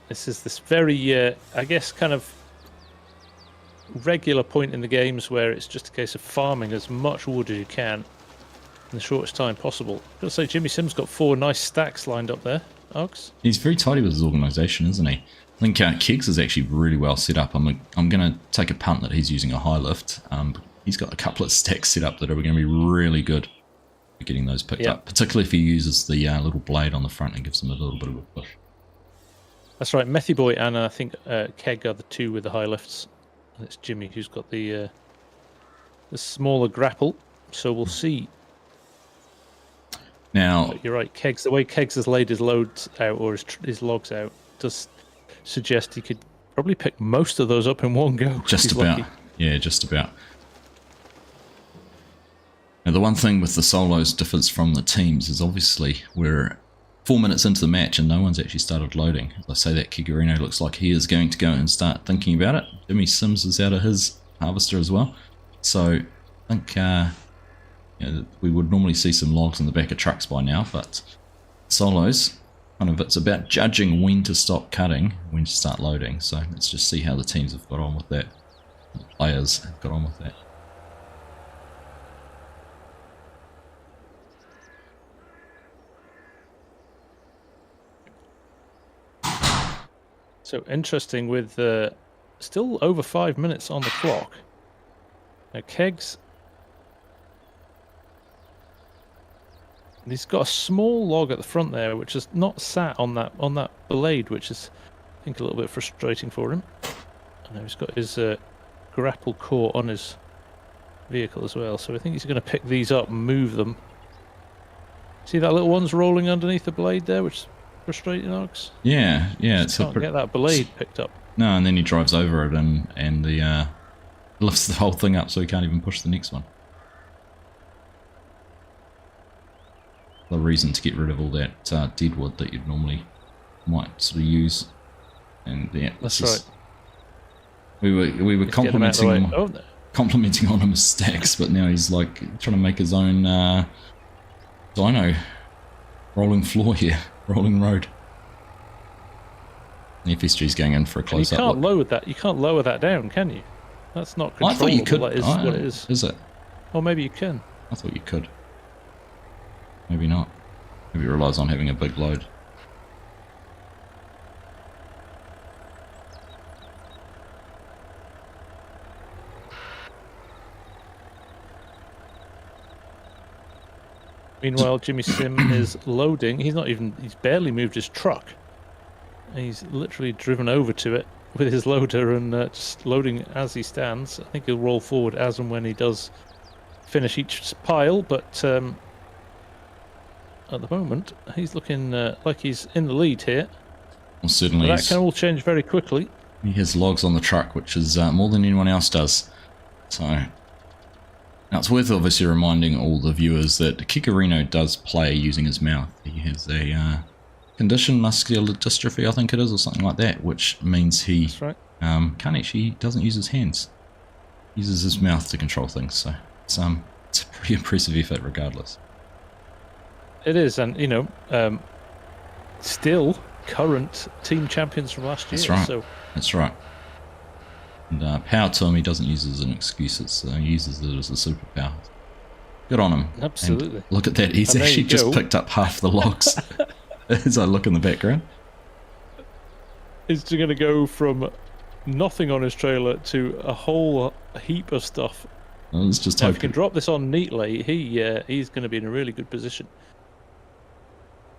This is this very, I guess, kind of regular point in the games where it's just a case of farming as much wood as you can in the shortest time possible. I've got to say, Jimmy Sim's got 4 nice stacks lined up there, Args. He's very tidy with his organisation, isn't he? I think Kegs is actually really well set up. I'm going to take a punt that he's using a high lift. He's got a couple of stacks set up that are going to be really good for getting those picked up, particularly if he uses the little blade on the front and gives them a little bit of a push. That's right, Methy Boy and I think Keg are the 2 with the high lifts. And it's Jimmy who's got the smaller grapple, so we'll see. Now, but you're right, Kegs. The way Kegs has laid his loads out or his logs out does suggest he could probably pick most of those up in one go. Just about, lucky. Yeah, just about. Now, the one thing with the solos differs from the teams is obviously we're 4 minutes into the match and no one's actually started loading. As I say that, Karino looks like he is going to go and start thinking about it. Jimmy Sims is out of his harvester as well. So I think we would normally see some logs in the back of trucks by now, but solos, kind of, it's about judging when to stop cutting, when to start loading. So let's just see how the teams have got on with that. The players have got on with that. So interesting with still over 5 minutes on the clock. Now Kegs, he's got a small log at the front there, which is not sat on that blade, which is, I think, a little bit frustrating for him. And now he's got his grapple core on his vehicle as well, so I think he's going to pick these up and move them. See that little one's rolling underneath the blade there, which is frustrating, Alex? Yeah. Just can't get that blade picked up. No, and then he drives over it and the lifts the whole thing up so he can't even push the next one. The reason to get rid of all that dead wood that you'd normally might sort of use. And yeah, that's right. We were complimenting on him stacks, but now he's like trying to make his own dyno rolling floor here, rolling road. The FSG's going in for a close up. You can't lower that. You can't lower that down, can you? That's not controllable. I thought you could. That is what it is. Is it? Or maybe you can. I thought you could. Maybe not. Maybe it relies on having a big load. Meanwhile, Jimmy Sim is loading. He's barely moved his truck. He's literally driven over to it with his loader and just loading as he stands. I think he'll roll forward as and when he does finish each pile, but at the moment he's looking like he's in the lead here. Well, certainly. But that can all change very quickly. He has logs on the truck, which is more than anyone else does. So now it's worth obviously reminding all the viewers that Karino does play using his mouth. He has a condition, muscular dystrophy, I think it is, or something like that, which means he he doesn't use his hands. He uses his mouth to control things. So it's a pretty impressive effort, regardless. It is, and you know, still current team champions from last year. That's right. So. That's right. And power to him, he doesn't use it as an excuse. He uses it as a superpower. Good on him. Absolutely. And look at that. He's actually just picked up half the logs as I look in the background. He's going to go from nothing on his trailer to a whole heap of stuff. Well, let's just now, hope if he can drop this on neatly, he's going to be in a really good position.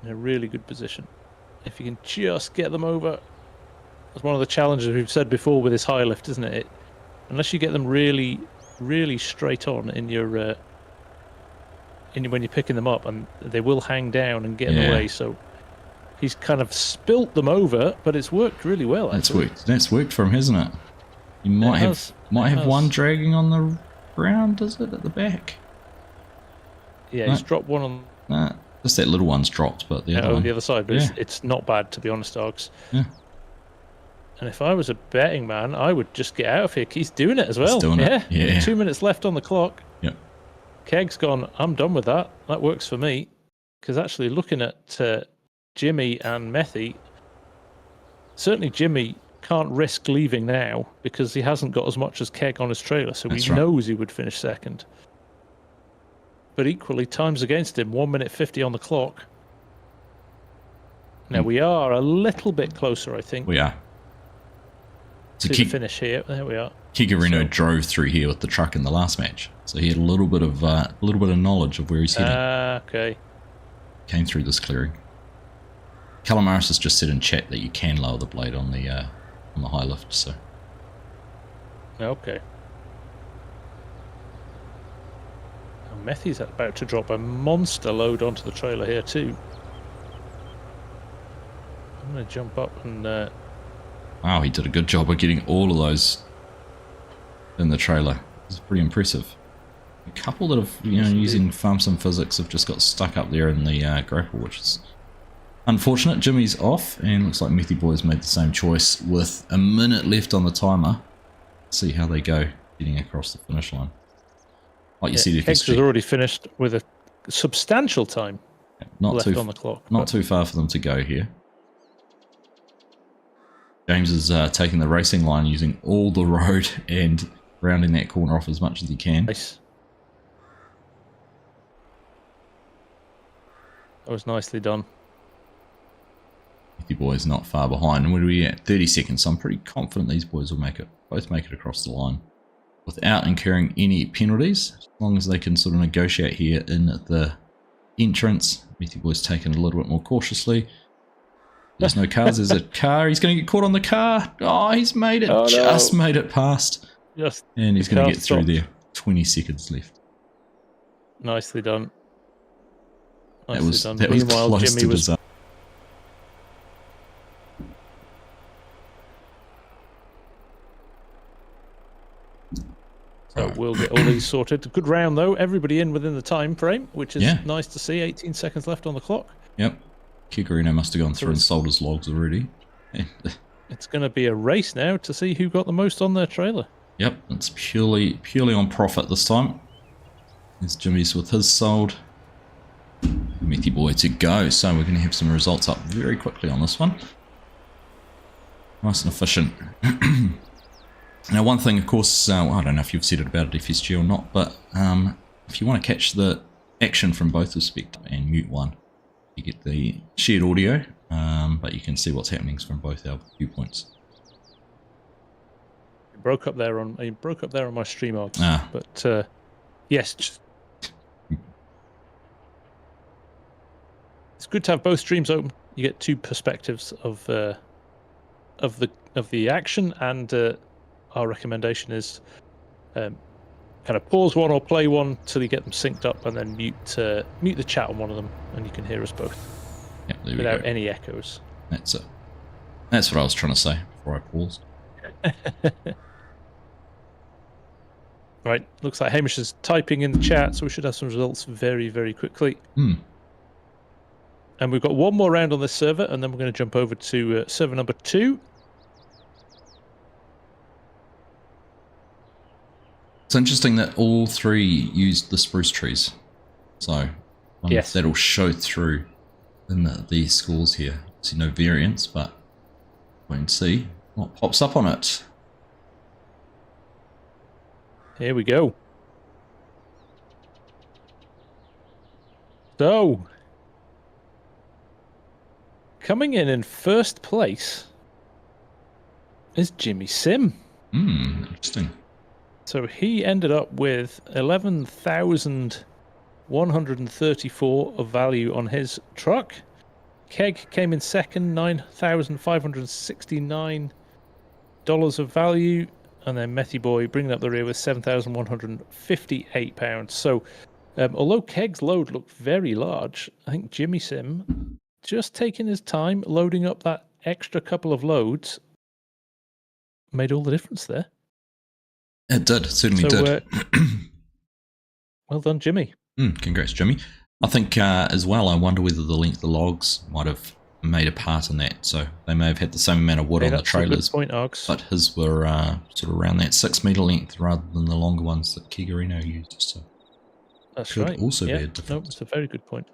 In a really good position. If you can just get them over. That's one of the challenges we've said before with this high lift, isn't it? Unless you get them really, really straight on in your when you're picking them up, and they will hang down and get in the way. So he's kind of spilt them over, but it's worked really well. Actually. That's worked for him, hasn't it? You might have one dragging on the ground, is it, at the back? Yeah, he's dropped one on. Just that little one's dropped, but the other one. The other side, but it's not bad, to be honest, Args. Yeah. And if I was a betting man, I would just get out of here. He's doing it as well. He's doing it. Yeah. 2 minutes left on the clock. Yep. Keg's gone, I'm done with that. That works for me. Because actually looking at Jimmy and Methy, certainly Jimmy can't risk leaving now because he hasn't got as much as Keg on his trailer. So he knows he would finish second. But equally, time's against him. 1 minute 50 on the clock. Now we are a little bit closer, I think. We are. To the finish here. There we are. Karino drove through here with the truck in the last match, so he had a little bit of knowledge of where he's heading. Okay. Came through this clearing. Calamaris has just said in chat that you can lower the blade on the high lift. So. Okay. Methy's about to drop a monster load onto the trailer here too. I'm going to jump up and. Wow, he did a good job of getting all of those in the trailer. It's pretty impressive. A couple that have, using Farm Sim physics have just got stuck up there in the grapple, which is unfortunate. Jimmy's off, and looks like Methy Boy's made the same choice with a minute left on the timer. Let's see how they go getting across the finish line. Like you said, Higgs has already finished with a substantial time left on the clock. Not too far for them to go here. James is taking the racing line, using all the road and rounding that corner off as much as he can. Nice. That was nicely done. Methy Boy is not far behind. Where are we at? 30 seconds. So I'm pretty confident these boys will both make it across the line without incurring any penalties, as long as they can sort of negotiate here in the entrance. Methy Boy's taken a little bit more cautiously. There's no cars. There's a car. He's going to get caught on the car. Oh, he's made it. Just made it past. And he's going to get through there. 20 seconds left. Nicely done. That was close to disaster. So we'll get all these sorted. Good round though. Everybody in within the time frame, which is nice to see. 18 seconds left on the clock. Yep. Karino must have gone through and sold his logs already. It's going to be a race now to see who got the most on their trailer. Yep, it's purely on profit this time. There's Jimmy's with his sold. Methy Boy to go. So we're going to have some results up very quickly on this one. Nice and efficient. Now, one thing, of course, I don't know if you've said it about it, FSG or not, but if you want to catch the action from both respect and mute one, you get the shared audio, but you can see what's happening from both our viewpoints. It broke up there on my stream, Args. But yes, it's good to have both streams open. You get two perspectives of the action, and our recommendation is kind of pause one or play one till you get them synced up, and then mute the chat on one of them, and you can hear us both without any echoes. That's it. That's what I was trying to say before I paused. Right, looks like Hamish is typing in the chat, so we should have some results very, very quickly. And we've got one more round on this server, and then we're going to jump over to server number 2. It's interesting that all 3 used the spruce trees. So yes, that'll show through in the scores here. See no variance, but wait and see what pops up on it. Here we go. So, coming in first place is Jimmy Sim. Interesting. So he ended up with 11,134 of value on his truck. Keg came in second, $9,569 of value. And then Methy Boy bringing up the rear with £7,158. So, although Keg's load looked very large, I think Jimmy Sim, just taking his time, loading up that extra couple of loads, made all the difference there. It did. It certainly did. Well done, Jimmy. Congrats, Jimmy. I think as well, I wonder whether the length of the logs might have made a part in that. So they may have had the same amount of wood on the trailers, good point, Args. but his were sort of around that 6 metre length rather than the longer ones that Karino used. So that's could right. also be a difference. No, it's a very good point.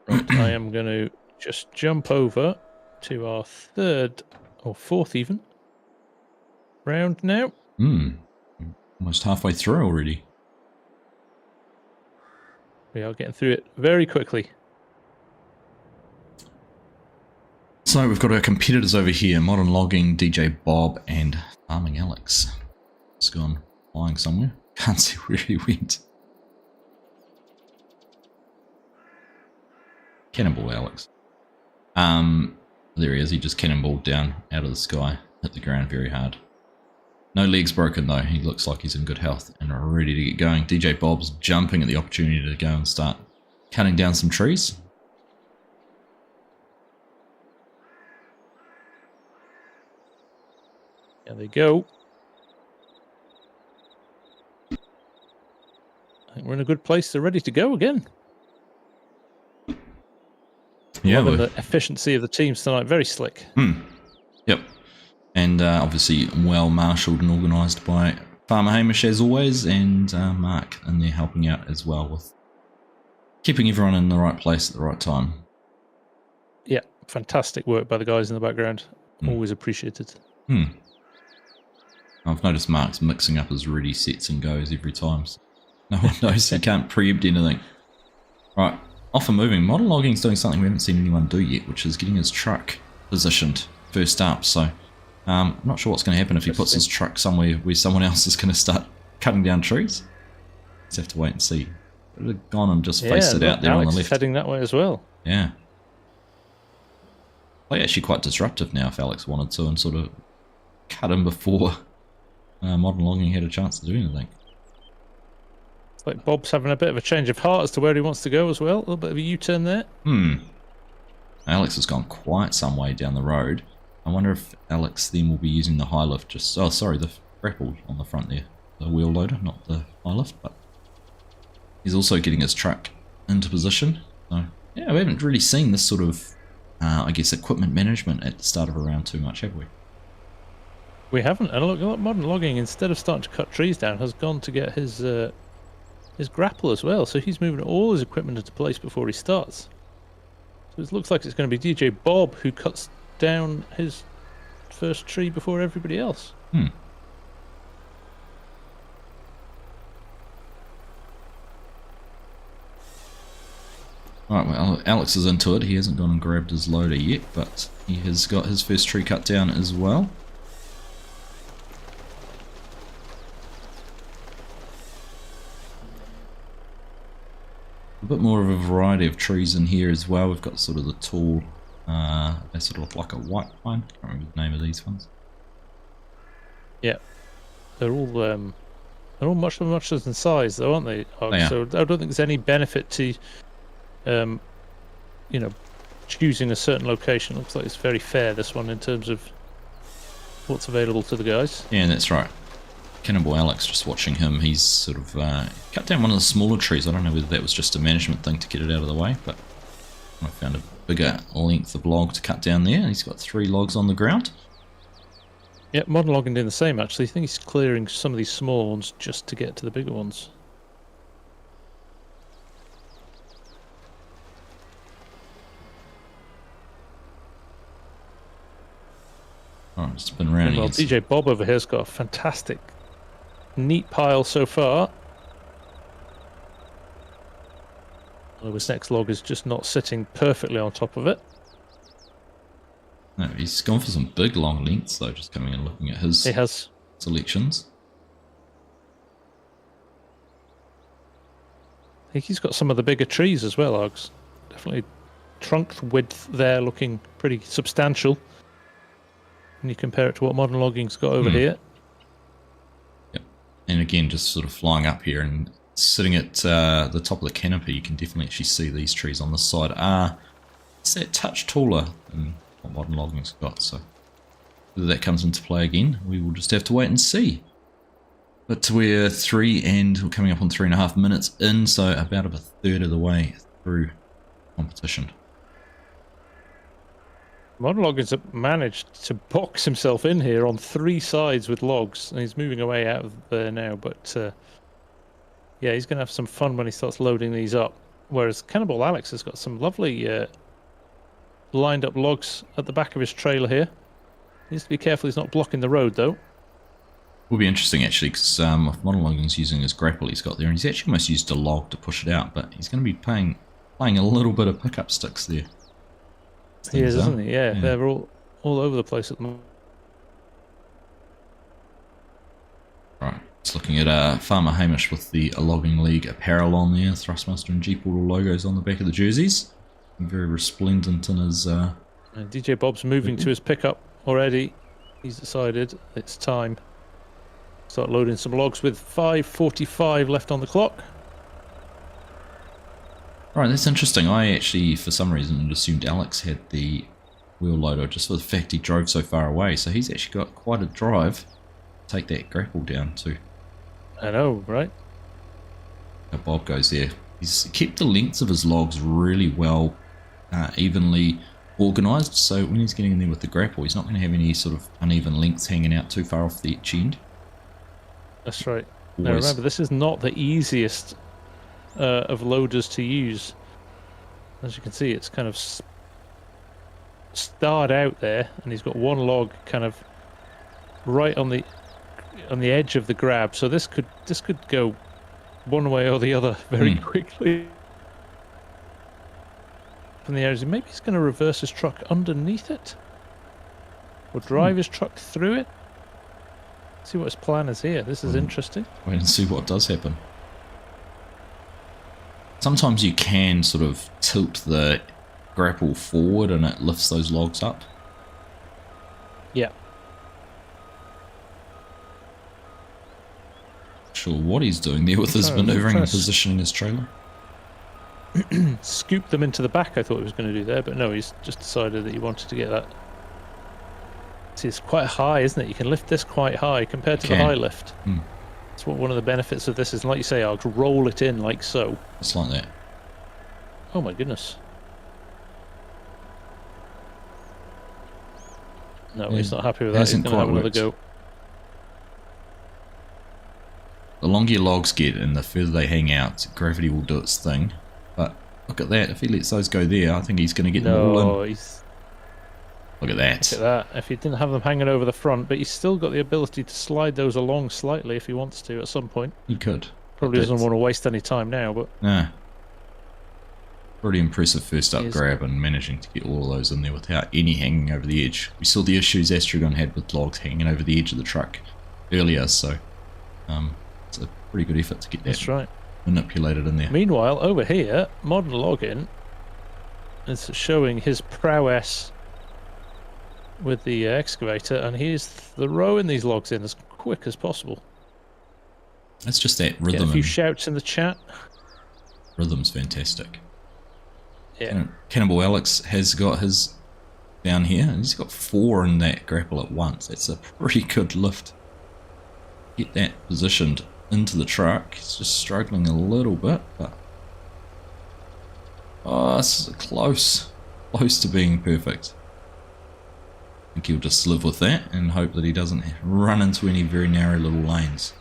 Right, I am going to just jump over to our 3rd or 4th even round now. Almost halfway through already. We are getting through it very quickly. So we've got our competitors over here, Modern Logging, DJ Bob, and Farming Alex. It's gone flying somewhere. Can't see where he went. Cannonball Alex. There he is. He just cannonballed down out of the sky, hit the ground very hard. No legs broken though. He looks like he's in good health and ready to get going. DJ Bob's jumping at the opportunity to go and start cutting down some trees. There they go. I think we're in a good place. They're ready to go again. Yeah, the efficiency of the teams tonight, very slick. Yep. And obviously well marshalled and organised by Farmer Hamish as always, and Mark, and they're helping out as well with keeping everyone in the right place at the right time. Yeah, fantastic work by the guys in the background. Always appreciated. I've noticed Mark's mixing up his ready sets and goes every time. So no one knows he can't preempt anything. Right, off and moving. Modern Logging's doing something we haven't seen anyone do yet, which is getting his truck positioned first up. So I'm not sure what's going to happen if he puts his truck somewhere where someone else is going to start cutting down trees. Let's have to wait and see. Could have gone and just faced it out there Alex on the left. Is heading that way as well. Yeah. Well, actually quite disruptive now if Alex wanted to, and sort of cut him before Modern Logging had a chance to do anything. It's like Bob's having a bit of a change of heart as to where he wants to go as well. A little bit of a U-turn there. Alex has gone quite some way down the road. I wonder if Alex then will be using the high lift just... Oh, sorry, the grapple on the front there. The wheel loader, not the high lift, but he's also getting his truck into position. So, yeah, we haven't really seen this sort of, I guess, equipment management at the start of a round too much, have we? We haven't. And look, Modern Logging, instead of starting to cut trees down, has gone to get his grapple as well. So he's moving all his equipment into place before he starts. So it looks like it's going to be DJ Bob who cuts down his first tree before everybody else. Alright, well, Alex is into it. He hasn't gone and grabbed his loader yet, but he has got his first tree cut down as well. bit more of a variety of trees in here as well. We've got sort of the tall, they sort of look like a white pine. I can't remember the name of these ones. Yeah, they're all much in size, though, aren't they? So I don't think there's any benefit to, choosing a certain location. Looks like it's very fair, this one, in terms of what's available to the guys. Yeah, that's right. Cannonball Alex, just watching him, he's sort of cut down one of the smaller trees. I don't know whether that was just a management thing to get it out of the way, but I found a bigger length of log to cut down there, and he's got 3 logs on the ground. Yeah, modern logging doing the same, actually. I think he's clearing some of these small ones just to get to the bigger ones. Oh, it's been around. Well, DJ Bob over here's got a fantastic, neat pile so far. Although his next log is just not sitting perfectly on top of it. No, he's gone for some big long lengths though, just coming and looking at his selections. I think he's got some of the bigger trees as well, Args. Definitely trunk width there looking pretty substantial when you compare it to what modern logging's got over here. Yep. And again, just sort of flying up here and sitting at the top of the canopy, you can definitely actually see these trees on the side are it's that touch taller than what modern logging's got. So whether that comes into play again, we will just have to wait and see. But we're we're coming up on 3.5 minutes in, so about a third of the way through competition. Modern logging's managed to box himself in here on 3 sides with logs, and he's moving away out of there now, but yeah, he's going to have some fun when he starts loading these up. Whereas Cannibal Alex has got some lovely lined up logs at the back of his trailer here. He needs to be careful he's not blocking the road, though. Will be interesting actually, because modern logging's using his grapple he's got there, and he's actually almost used a log to push it out, but he's going to be playing a little bit of pickup sticks there. He is, isn't he? Yeah, they're all over the place at the moment. Right, just looking at Farmer Hamish with the Logging League apparel on there, Thrustmaster and Jeep Portal logos on the back of the jerseys. Very resplendent in his... And DJ Bob's moving to his pickup already. He's decided it's time. Start loading some logs with 5:45 left on the clock. Right, that's interesting. I actually, for some reason, assumed Alex had the wheel loader just for the fact he drove so far away. So he's actually got quite a drive to take that grapple down too. I know, right? Now Bob goes there. He's kept the lengths of his logs really well, evenly organised. So when he's getting in there with the grapple, he's not going to have any sort of uneven lengths hanging out too far off the each end. That's right. Now remember, this is not the easiest of loaders to use. As you can see, it's kind of starred out there, and he's got one log kind of right on the edge of the grab. So this could go one way or the other very quickly. From the areas, maybe he's going to reverse his truck underneath it, or drive his truck through it. See what his plan is here. This is interesting. Wait and see what does happen. Sometimes you can sort of tilt the grapple forward and it lifts those logs up. Yeah. Not sure what he's doing there with his maneuvering and positioning his trailer. Scoop them into the back, I thought he was going to do there, but no, he's just decided that he wanted to get that. See, it's quite high, isn't it? You can lift this quite high compared to the high lift. That's what one of the benefits of this is. Like you say, I'll roll it in like so. It's like that. Oh my goodness. No, he's not happy with that. He's going to have another go. The longer your logs get and the further they hang out, gravity will do its thing. But look at that. If he lets those go there, I think he's going to get them all in. Look at that. Look at that. If he didn't have them hanging over the front, but he's still got the ability to slide those along slightly if he wants to at some point. He could. Probably doesn't want to waste any time now, but... Nah. Pretty impressive first up grab and managing to get all of those in there without any hanging over the edge. We saw the issues Astron had with logs hanging over the edge of the truck earlier, so it's a pretty good effort to get that. That's right. manipulated in there. Meanwhile, over here, modern login is showing his prowess with the excavator, and he's throwing these logs in as quick as possible. That's just that rhythm. Get a few shouts in the chat. Rhythm's fantastic. Yeah. Cannibal Alex has got his down here, and he's got 4 in that grapple at once. That's a pretty good lift. Get that positioned into the truck. He's just struggling a little bit, but oh, this is close to being perfect. I think he'll just live with that and hope that he doesn't run into any very narrow little lanes.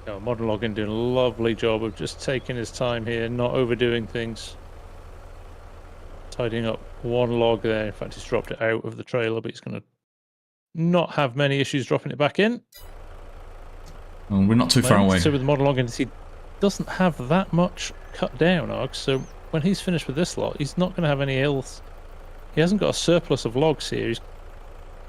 Oh, modern login doing a lovely job of just taking his time here, not overdoing things. Tidying up one log there. In fact, he's dropped it out of the trailer, but he's going to not have many issues dropping it back in. Well, we're not too far away. So with the modern login, he doesn't have that much cut down, Args. So when he's finished with this lot, he's not going to have any else. He hasn't got a surplus of logs here.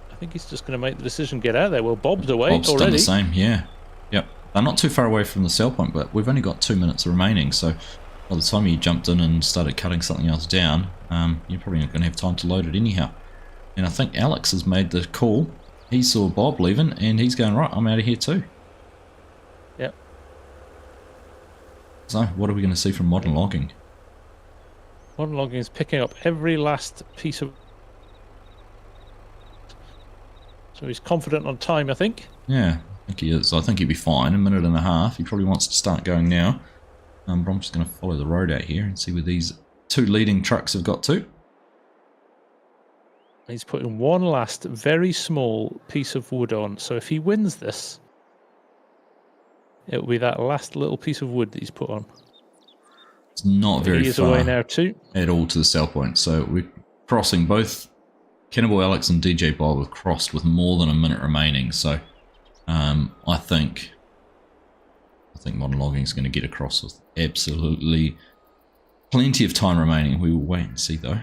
I think he's just going to make the decision, get out there. Well, Bob's away Bob's already. done the same, yeah. Yep. They're not too far away from the sell point, but we've only got 2 minutes remaining, so by the time you jumped in and started cutting something else down, you're probably not going to have time to load it anyhow. And I think Alex has made the call. He saw Bob leaving, and he's going, right, I'm out of here too. Yep. So, what are we going to see from modern logging? Modern logging is picking up every last piece of... So he's confident on time, I think. Yeah, I think he is. I think he'll be fine. A minute and a half. He probably wants to start going now. But I'm just going to follow the road out here and see where these 2 leading trucks have got to. He's putting one last very small piece of wood on. So if he wins this, it'll be that last little piece of wood that he's put on. It's not very he is far away now too. At all to the sell point. So we're crossing both. Cannibal Alex and DJ Bob have crossed with more than a minute remaining. So I think modern logging is going to get across with absolutely plenty of time remaining. We will wait and see though.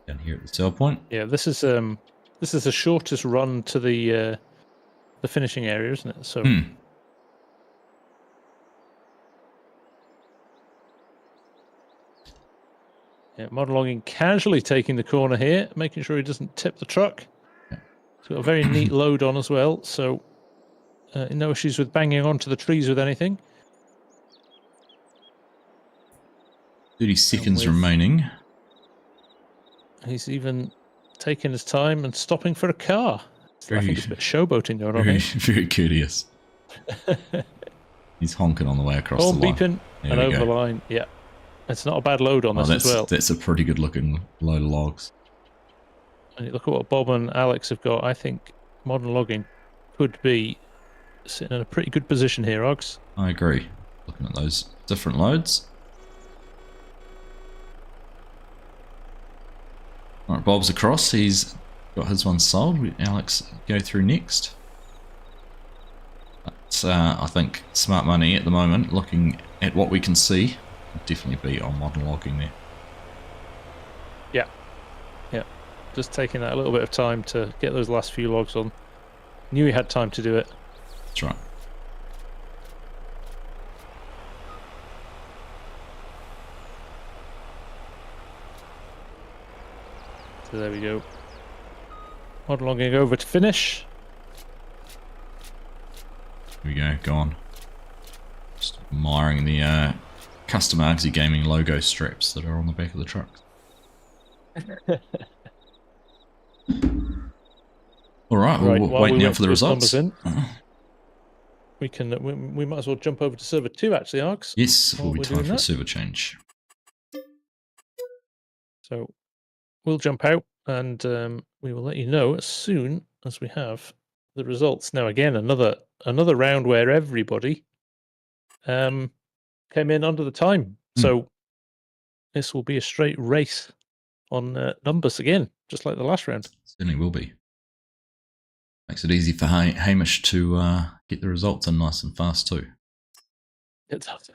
Down here at the sell point. Yeah, this is the shortest run to the finishing area, isn't it? So yeah, modern logging casually taking the corner here, making sure he doesn't tip the truck. Yeah. He's got a very neat load on as well, so no issues with banging onto the trees with anything. 30 seconds remaining. He's even taking his time and stopping for a car. I think it's a bit of showboating going on here. Very courteous. He's honking on the way across the line. Beeping and over the line. Yeah. It's not a bad load on this as well. That's a pretty good looking load of logs. And you look at what Bob and Alex have got. I think modern logging could be sitting in a pretty good position here, Args. I agree. Looking at those different loads. Alright, Bob's across. He's got his one sold. Alex go through next. But I think smart money at the moment, looking at what we can see, would definitely be on modern logging there. Yeah. Yeah. Just taking that a little bit of time to get those last few logs on. Knew he had time to do it. That's right. So there we go. Modern logging over to finish. Here we go, go on. Just admiring the custom Argsy Gaming logo straps that are on the back of the truck. Alright, we'll wait now for the results. We might as well jump over to server 2 actually, Args. Yes, will be time for a server change. So we'll jump out and we will let you know as soon as we have the results. Now again, another round where everybody came in under the time. So this will be a straight race on numbers again, just like the last round. Certainly will be. Makes it easy for Hamish to get the results in nice and fast too. It does.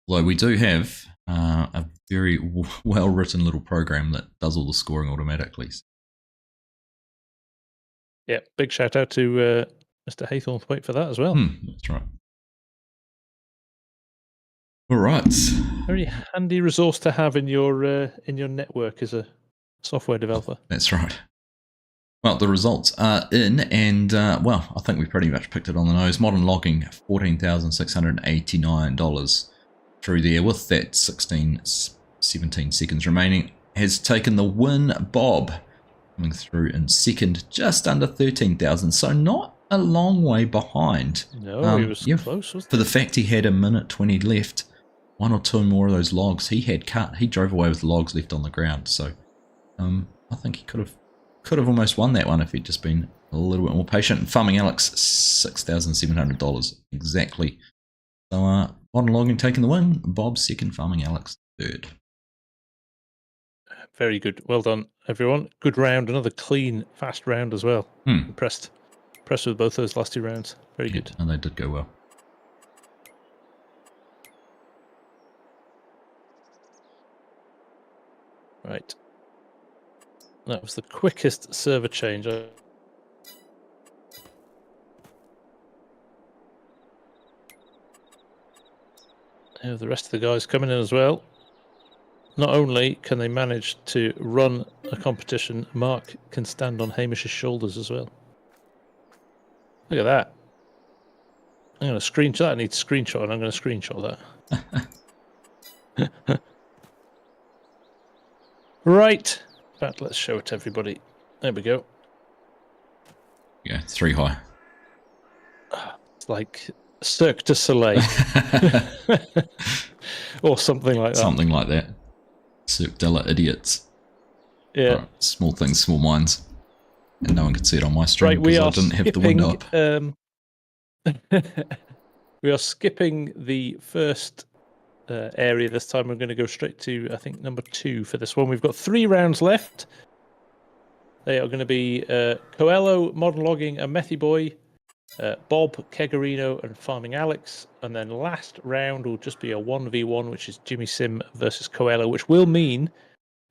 Although we do have a very well-written little program that does all the scoring automatically. Yeah, big shout out to Mr. Haythornthwaite for that as well. That's right. All right. Very handy resource to have in your network as a software developer. That's right. Well, the results are in, and well, I think we pretty much picked it on the nose. Modern logging, $14,689 through there with that 17 seconds remaining, has taken the win. Bob coming through in second, just under 13,000, so not a long way behind. No, he was close, wasn't for the fact he had a minute 20 left. One or two more of those logs he had cut. He drove away with the logs left on the ground, so I think he could have almost won that one if he'd just been a little bit more patient. And Farming Alex, $6,700 exactly. So Modern Logging taking the win. Bob second, Farming Alex third. Very good. Well done, everyone. Good round. Another clean, fast round as well. Impressed with both those last two rounds. Very good. And they did go well. Right. That was the quickest server change. Now the rest of the guys coming in as well. Not only can they manage to run a competition, Mark can stand on Hamish's shoulders as well. Look at that. I'm going to screenshot that. I need to screenshot, and I'm going to screenshot that. Right. In fact, let's show it to everybody. There we go. Yeah, 3 high. It's like Cirque du Soleil. Or something like that. Something like that. Cirque de la idiots. Yeah. Right, small things, small minds. And no one could see it on my stream right, because I didn't have the window up. We are skipping the first area this time. We're going to go straight to, I think, number 2 for this one. We've got 3 rounds left. They are going to be Coello, Modern Logging, and Methy Boy, Bob, Karino, and Farming Alex. And then last round will just be a 1v1, which is Jimmy Sim versus Coello, which will mean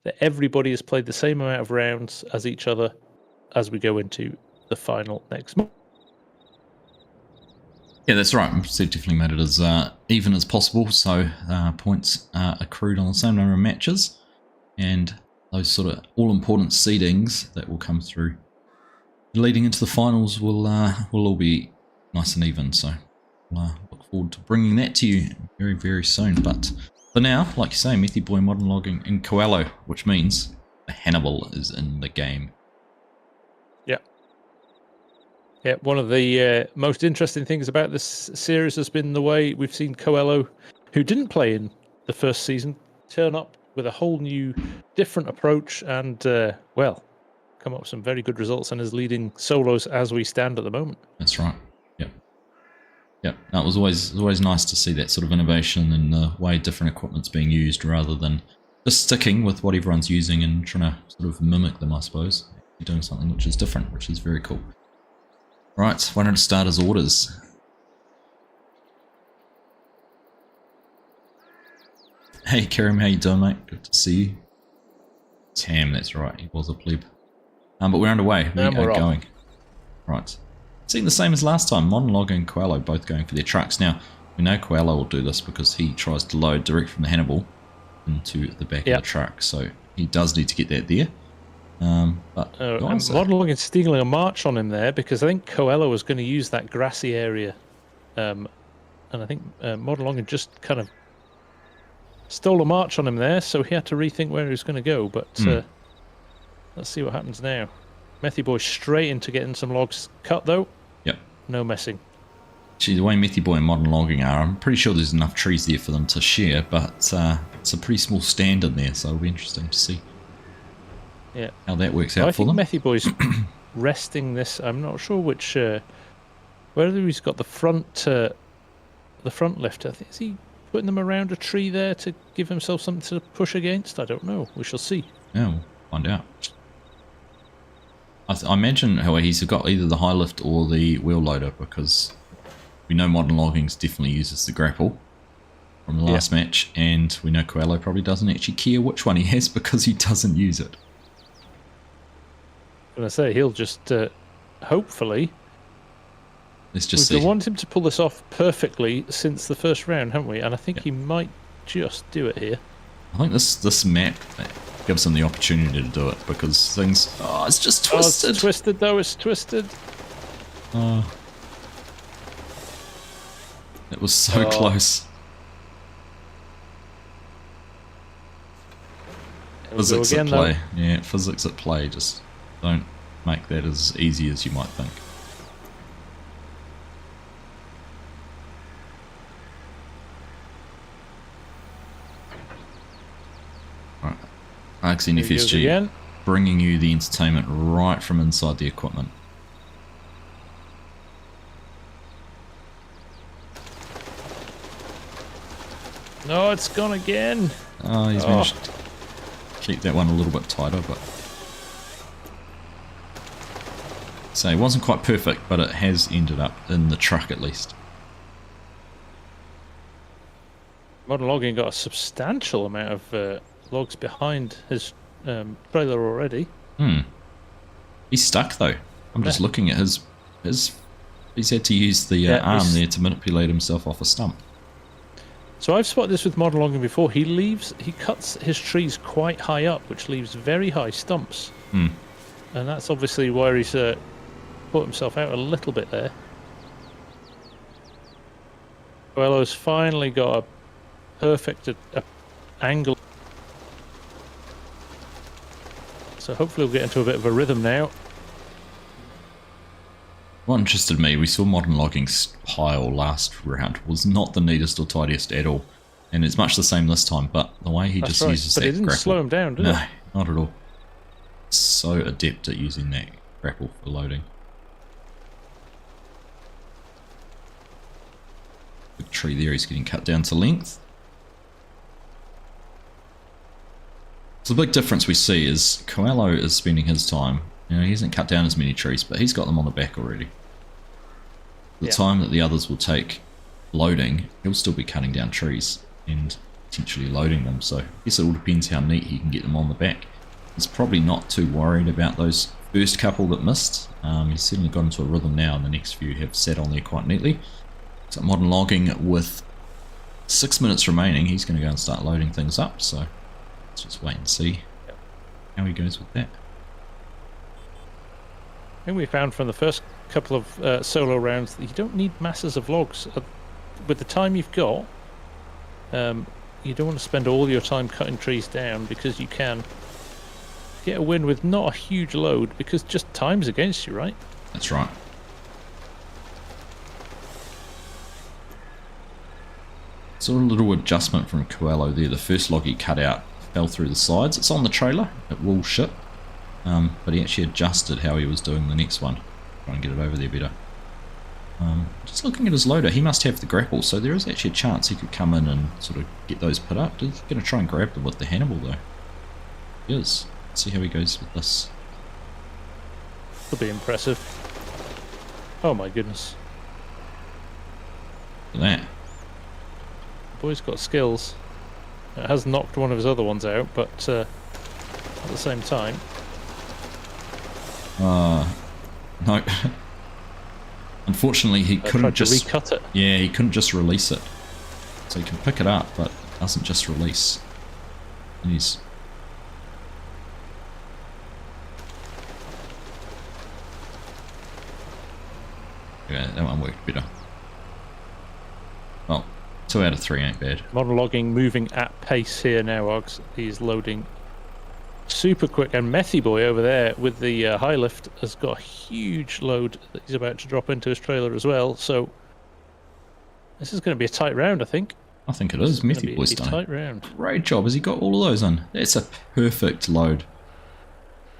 that everybody has played the same amount of rounds as each other as we go into the final next month. Yeah, that's right. Steve definitely made it as even as possible, so points are accrued on the same number of matches, and those sort of all-important seedings that will come through leading into the finals will all be nice and even. So look forward to bringing that to you very, very soon. But for now, like you say, Methy Boy, Modern Logging, and Coello, which means the Hannibal is in the game. Yeah, one of the most interesting things about this series has been the way we've seen Coello, who didn't play in the first season, turn up with a whole new, different approach and, well, come up with some very good results and is leading solos as we stand at the moment. That's right. Yep. No, it was always nice to see that sort of innovation and the way different equipment's being used rather than just sticking with what everyone's using and trying to sort of mimic them, I suppose. You're doing something which is different, which is very cool. Right, why don't I start as orders? Hey Karim, how you doing, mate? Good to see you. Tam, that's right, he was a pleb. But we're underway, we are going. Right, seeing the same as last time, Modern Logging and Coello both going for their trucks. Now, we know Coello will do this because he tries to load direct from the Hannibal into the back of the truck, so he does need to get that there. But Modern Logging stealing a march on him there because I think Coello was going to use that grassy area, and I think Modern Logging just kind of stole a march on him there, so he had to rethink where he was going to go. But let's see what happens now. Methy Boy straight into getting some logs cut though. Yep. No messing. Actually, the way Methy Boy and Modern Logging are, I'm pretty sure there's enough trees there for them to share, but it's a pretty small stand in there, so it'll be interesting to see. Yeah, how that works out for them. I think Methy Boy's resting this. I'm not sure which. Whether he's got the front lift. I think is he putting them around a tree there to give himself something to push against. I don't know. We shall see. Yeah, we'll find out. I imagine how he's got either the high lift or the wheel loader because we know Modern Logging definitely uses the grapple. from the last match, and we know Coello probably doesn't actually care which one he has because he doesn't use it. I'm gonna say he'll just hopefully. Let's just We've see. wanted him to pull this off perfectly since the first round, haven't we? And I think he might just do it here. I think this map gives him the opportunity to do it because things. Oh, it's just twisted. Oh, it's twisted though. It's twisted. Oh, it was so close. Physics at play. Yeah, physics at play. Just don't make that as easy as you might think. Right. Argsy and FSG bringing you the entertainment right from inside the equipment. No, it's gone again. Oh, he's managed to keep that one a little bit tighter, but so it wasn't quite perfect, but it has ended up in the truck at least. Modern Logging got a substantial amount of logs behind his trailer already. He's stuck though. I'm just looking at his. He's had to use the arm there to manipulate himself off a stump. So I've spotted this with modern logging before. He cuts his trees quite high up, which leaves very high stumps. And that's obviously where he's put himself out a little bit there. Coello's finally got a perfect angle. So hopefully we'll get into a bit of a rhythm now. What interested me, we saw modern logging's pile last round was not the neatest or tidiest at all, and it's much the same this time. But the way he just uses that grapple, but it didn't slow him down, did it? No, not at all. So adept at using that grapple for loading. Big tree there, he's getting cut down to length. So the big difference we see is Coello is spending his time. You know, he hasn't cut down as many trees, but he's got them on the back already. The time that the others will take loading, he'll still be cutting down trees and potentially loading them. So I guess it all depends how neat he can get them on the back. He's probably not too worried about those first couple that missed. He's certainly got into a rhythm now, and the next few have sat on there quite neatly. So modern logging with 6 minutes remaining, he's going to go and start loading things up. So let's just wait and see how he goes with that. I think we found from the first couple of solo rounds that you don't need masses of logs. With the time you've got, you don't want to spend all your time cutting trees down, because you can get a win with not a huge load, because just time's against you, right? That's right. So a little adjustment from Coello there. The first log he cut out fell through the sides. It's on the trailer. It will ship. But he actually adjusted how he was doing the next one. Try and get it over there better. Just looking at his loader, he must have the grapple, so there is actually a chance he could come in and sort of get those put up. He's going to try and grab them with the Hannibal though. He is. Let's see how he goes with this. It'll be impressive. Oh my goodness. Look at that. The boy's got skills. It has knocked one of his other ones out, but at the same time... no. Unfortunately, he couldn't just recut it. Yeah, he couldn't just release it. So he can pick it up, but doesn't just release. He's yeah, that one worked better. Well, 2 out of 3 ain't bad. Modern logging moving at pace here now, Args. He's loading super quick, and Methy boy over there with the high lift has got a huge load that he's about to drop into his trailer as well. So this is going to be a tight round, I think. I think it is. Methy boy's done tight round. Great job. Has he got all of those in? That's a perfect load.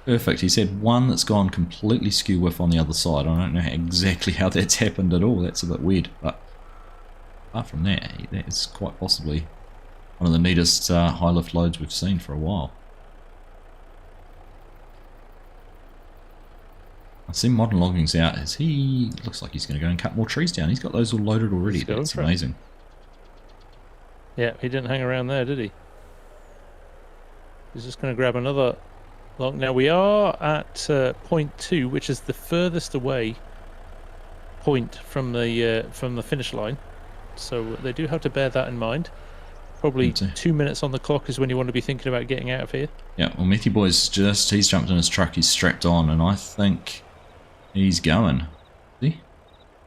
Perfect. He's had one that's gone completely skew whiff on the other side. I don't know exactly how that's happened at all. That's a bit weird, but apart from that, that is quite possibly one of the neatest high lift loads we've seen for a while. I see modern logging's out as he looks like he's going to go and cut more trees down. He's got those all loaded already. That's amazing. Yeah, he didn't hang around there, did he? He's just going to grab another log. Now we are at point 2, which is the furthest away point from the finish line. So they do have to bear that in mind. Probably 2 minutes on the clock is when you want to be thinking about getting out of here. Yeah, well, Methy Boy's he's jumped in his truck, he's strapped on, and I think he's going. See?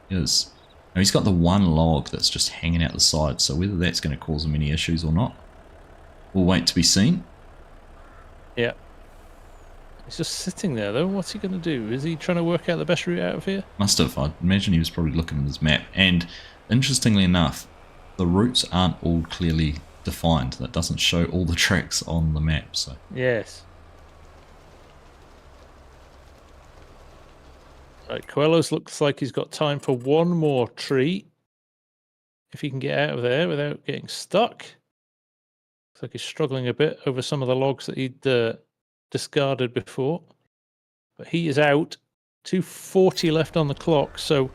He is. Now, he's got the one log that's just hanging out the side, so whether that's going to cause him any issues or not, we'll wait to be seen. Yeah. He's just sitting there, though. What's he going to do? Is he trying to work out the best route out of here? Must have. I'd imagine he was probably looking at his map. And interestingly enough, the routes aren't all clearly defined. That doesn't show all the tracks on the map. So yes. Right, Coello's looks like he's got time for one more tree. If he can get out of there without getting stuck. Looks like he's struggling a bit over some of the logs that he'd discarded before. But he is out. 2:40 left on the clock, so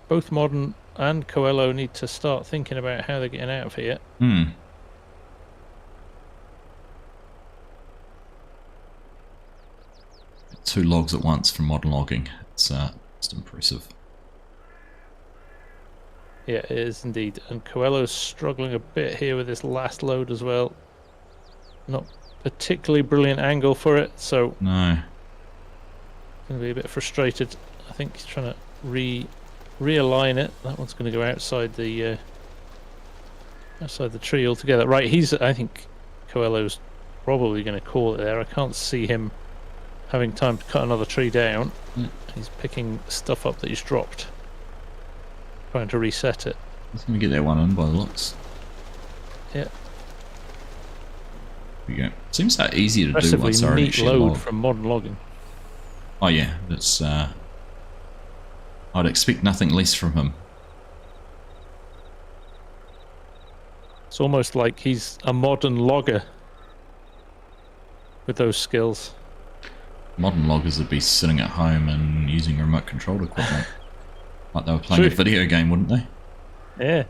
both Modern and Coello need to start thinking about how they're getting out of here. Two logs at once from Modern Logging. It's just impressive. Yeah, it is indeed. And Coello's struggling a bit here with this last load as well. Not particularly brilliant angle for it, so no. Going to be a bit frustrated. I think he's trying to realign it. That one's going to go outside the tree altogether. Right, I think Coello's probably going to call it there. I can't see him having time to cut another tree down. He's picking stuff up that he's dropped, trying to reset it. He's going to get that one in by the looks. Yeah. There we go. Seems so easy to do once I already neat load from Modern Logging. Oh yeah, it's I'd expect nothing less from him. It's almost like he's a modern logger with those skills. Modern loggers would be sitting at home and using remote controlled equipment. Like they were playing a video game, wouldn't they? Yeah.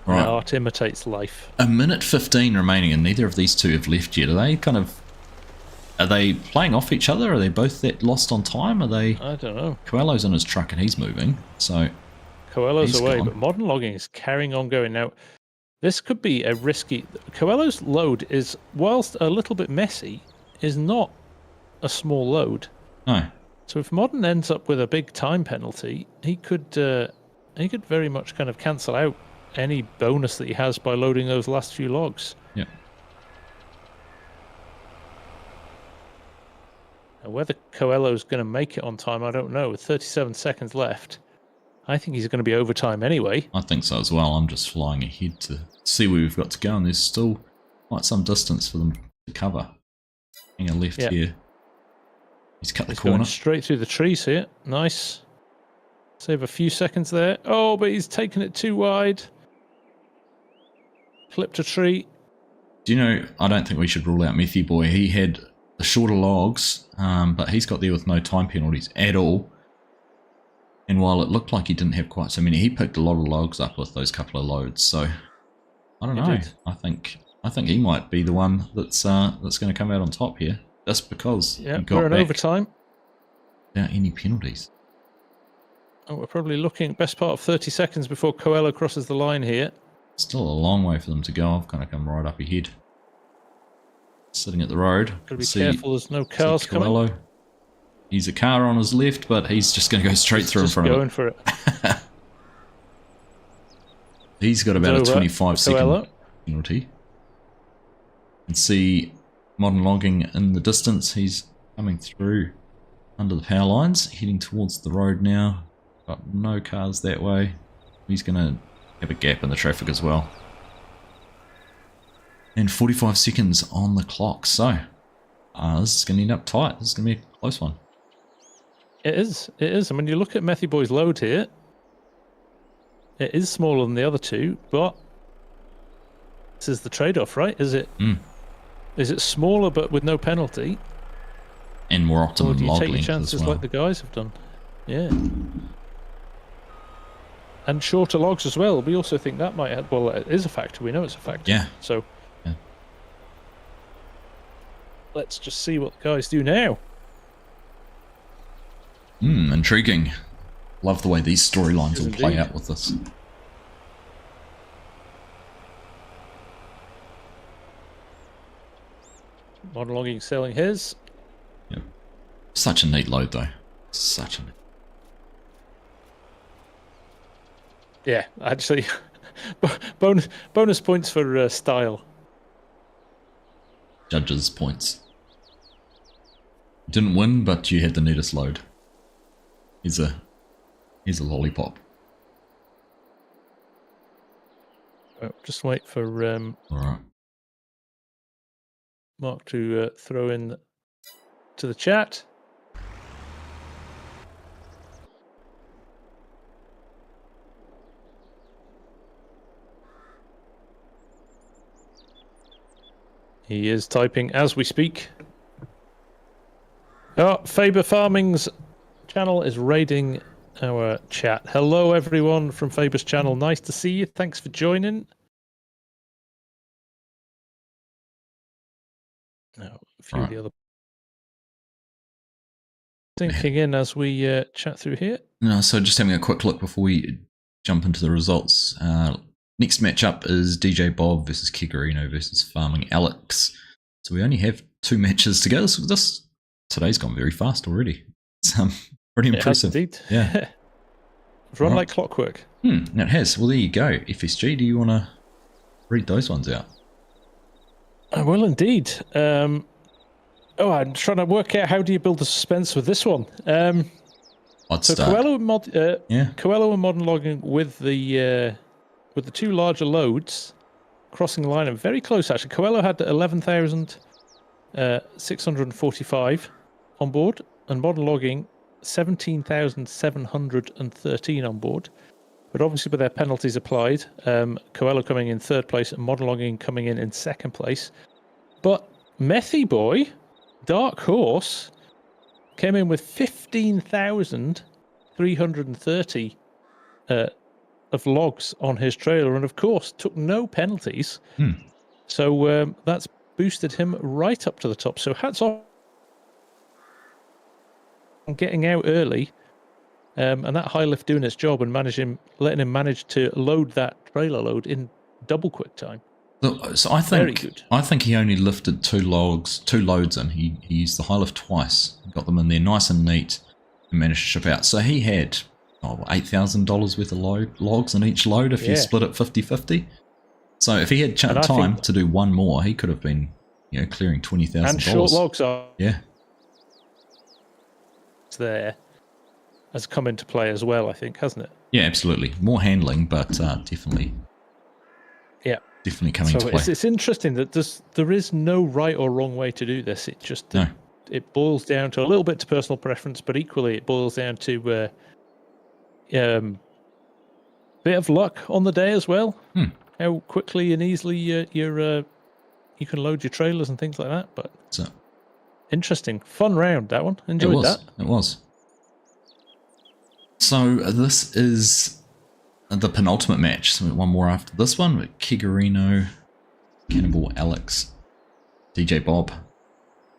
Right. Art imitates life. 1:15 remaining and neither of these two have left yet. Are they playing off each other? Are they both that lost on time? Are they? I don't know. Coello's in his truck and he's moving, so Coello's away, but Modern Logging is carrying on going. Now, this could be a risky... Coello's load is, whilst a little bit messy, is not a small load. No. So if Modern ends up with a big time penalty, he could very much kind of cancel out any bonus that he has by loading those last few logs. Yeah. Now, whether Coello's going to make it on time, I don't know. With 37 seconds left, I think he's going to be overtime anyway. I think so as well. I'm just flying ahead to see where we've got to go, and there's still quite some distance for them to cover. Hang a left here. He's cut the corner. Going straight through the trees here. Nice. Save a few seconds there. Oh, but he's taken it too wide. Clipped a tree. Do you know, I don't think we should rule out Methy Boy. He had the shorter logs, but he's got there with no time penalties at all. And while it looked like he didn't have quite so many, he picked a lot of logs up with those couple of loads. So I don't know. I think he might be the one that's going to come out on top here, just because he got we're in back overtime without any penalties. Oh, we're probably looking best part of 30 seconds before Coello crosses the line here. Still a long way for them to go. I've kind of come right up ahead. Sitting at the road. Got to be careful there's no cars coming. He's a car on his left, but he's just going to go straight through in front of him. Just going for it. He's got about a 25-second penalty. And see Modern Logging in the distance. He's coming through under the power lines, heading towards the road now. Got no cars that way. He's going to have a gap in the traffic as well. And 45 seconds on the clock. So, this is going to end up tight. This is going to be a close one. It is. It is. And when you look at Methy Boy's load here, it is smaller than the other two, but this is the trade-off, right? Is it? Is it smaller but with no penalty? And more optimum log length as well. Or do you take your chances like the guys have done? Yeah. And shorter logs as well. We also think that might have, well, it is a factor. We know it's a factor. Yeah. So yeah. Let's just see what the guys do now. Intriguing. Love the way these storylines will play indeed. out with this. Monologuing selling his. Yep. Such a neat load though. Such a neat. Yeah, actually, bonus points for style. Judges' points. Didn't win, but you had the neatest load. Here's a lollipop. Just wait for All right. Mark to throw in to the chat. He is typing as we speak. Oh, Faber Farming's channel is raiding our chat. Hello, everyone from Faber's channel. Nice to see you. Thanks for joining. Now, a few of the other sinking in as we chat through here. No, so just having a quick look before we jump into the results. Next matchup is DJ Bob versus Karino versus Farming Alex. So we only have 2 matches to go. Today's gone very fast already. It's pretty impressive. Indeed. Yeah. It's run like clockwork. Now it has. Well, there you go. FSG, do you want to read those ones out? I will indeed. I'm trying to work out how do you build the suspense with this one. Coello and Modern Logging with the 2 larger loads crossing the line and very close actually. Coello had 11,645 on board and Modern Logging 17,713 on board. But obviously with their penalties applied, Coello coming in 3rd place and Modern Logging coming in 2nd place. But Methy boy, Dark Horse, came in with 15,330 of logs on his trailer and of course took no penalties. So that's boosted him right up to the top. So hats off on getting out early and that high lift doing its job and letting him manage to load that trailer load in double quick time. So I think he only lifted 2 loads in. He used the high lift twice, got them in there nice and neat, and managed to ship out. So he had $8,000 worth of logs in each load if you split it 50-50. So if he had time to do one more, he could have been, clearing $20,000. And short logs are there has come into play as well, I think, hasn't it? Yeah, absolutely. More handling, but definitely. Yeah. Definitely coming to play. It's interesting that there is no right or wrong way to do this. It just it boils down to a little bit to personal preference, but equally it boils down to bit of luck on the day as well. How quickly and easily you can load your trailers and things like that. But interesting, fun round that one. Enjoyed that. It was. So this is the penultimate match. So one more after this one with Karino, Cannibal Alex, DJ Bob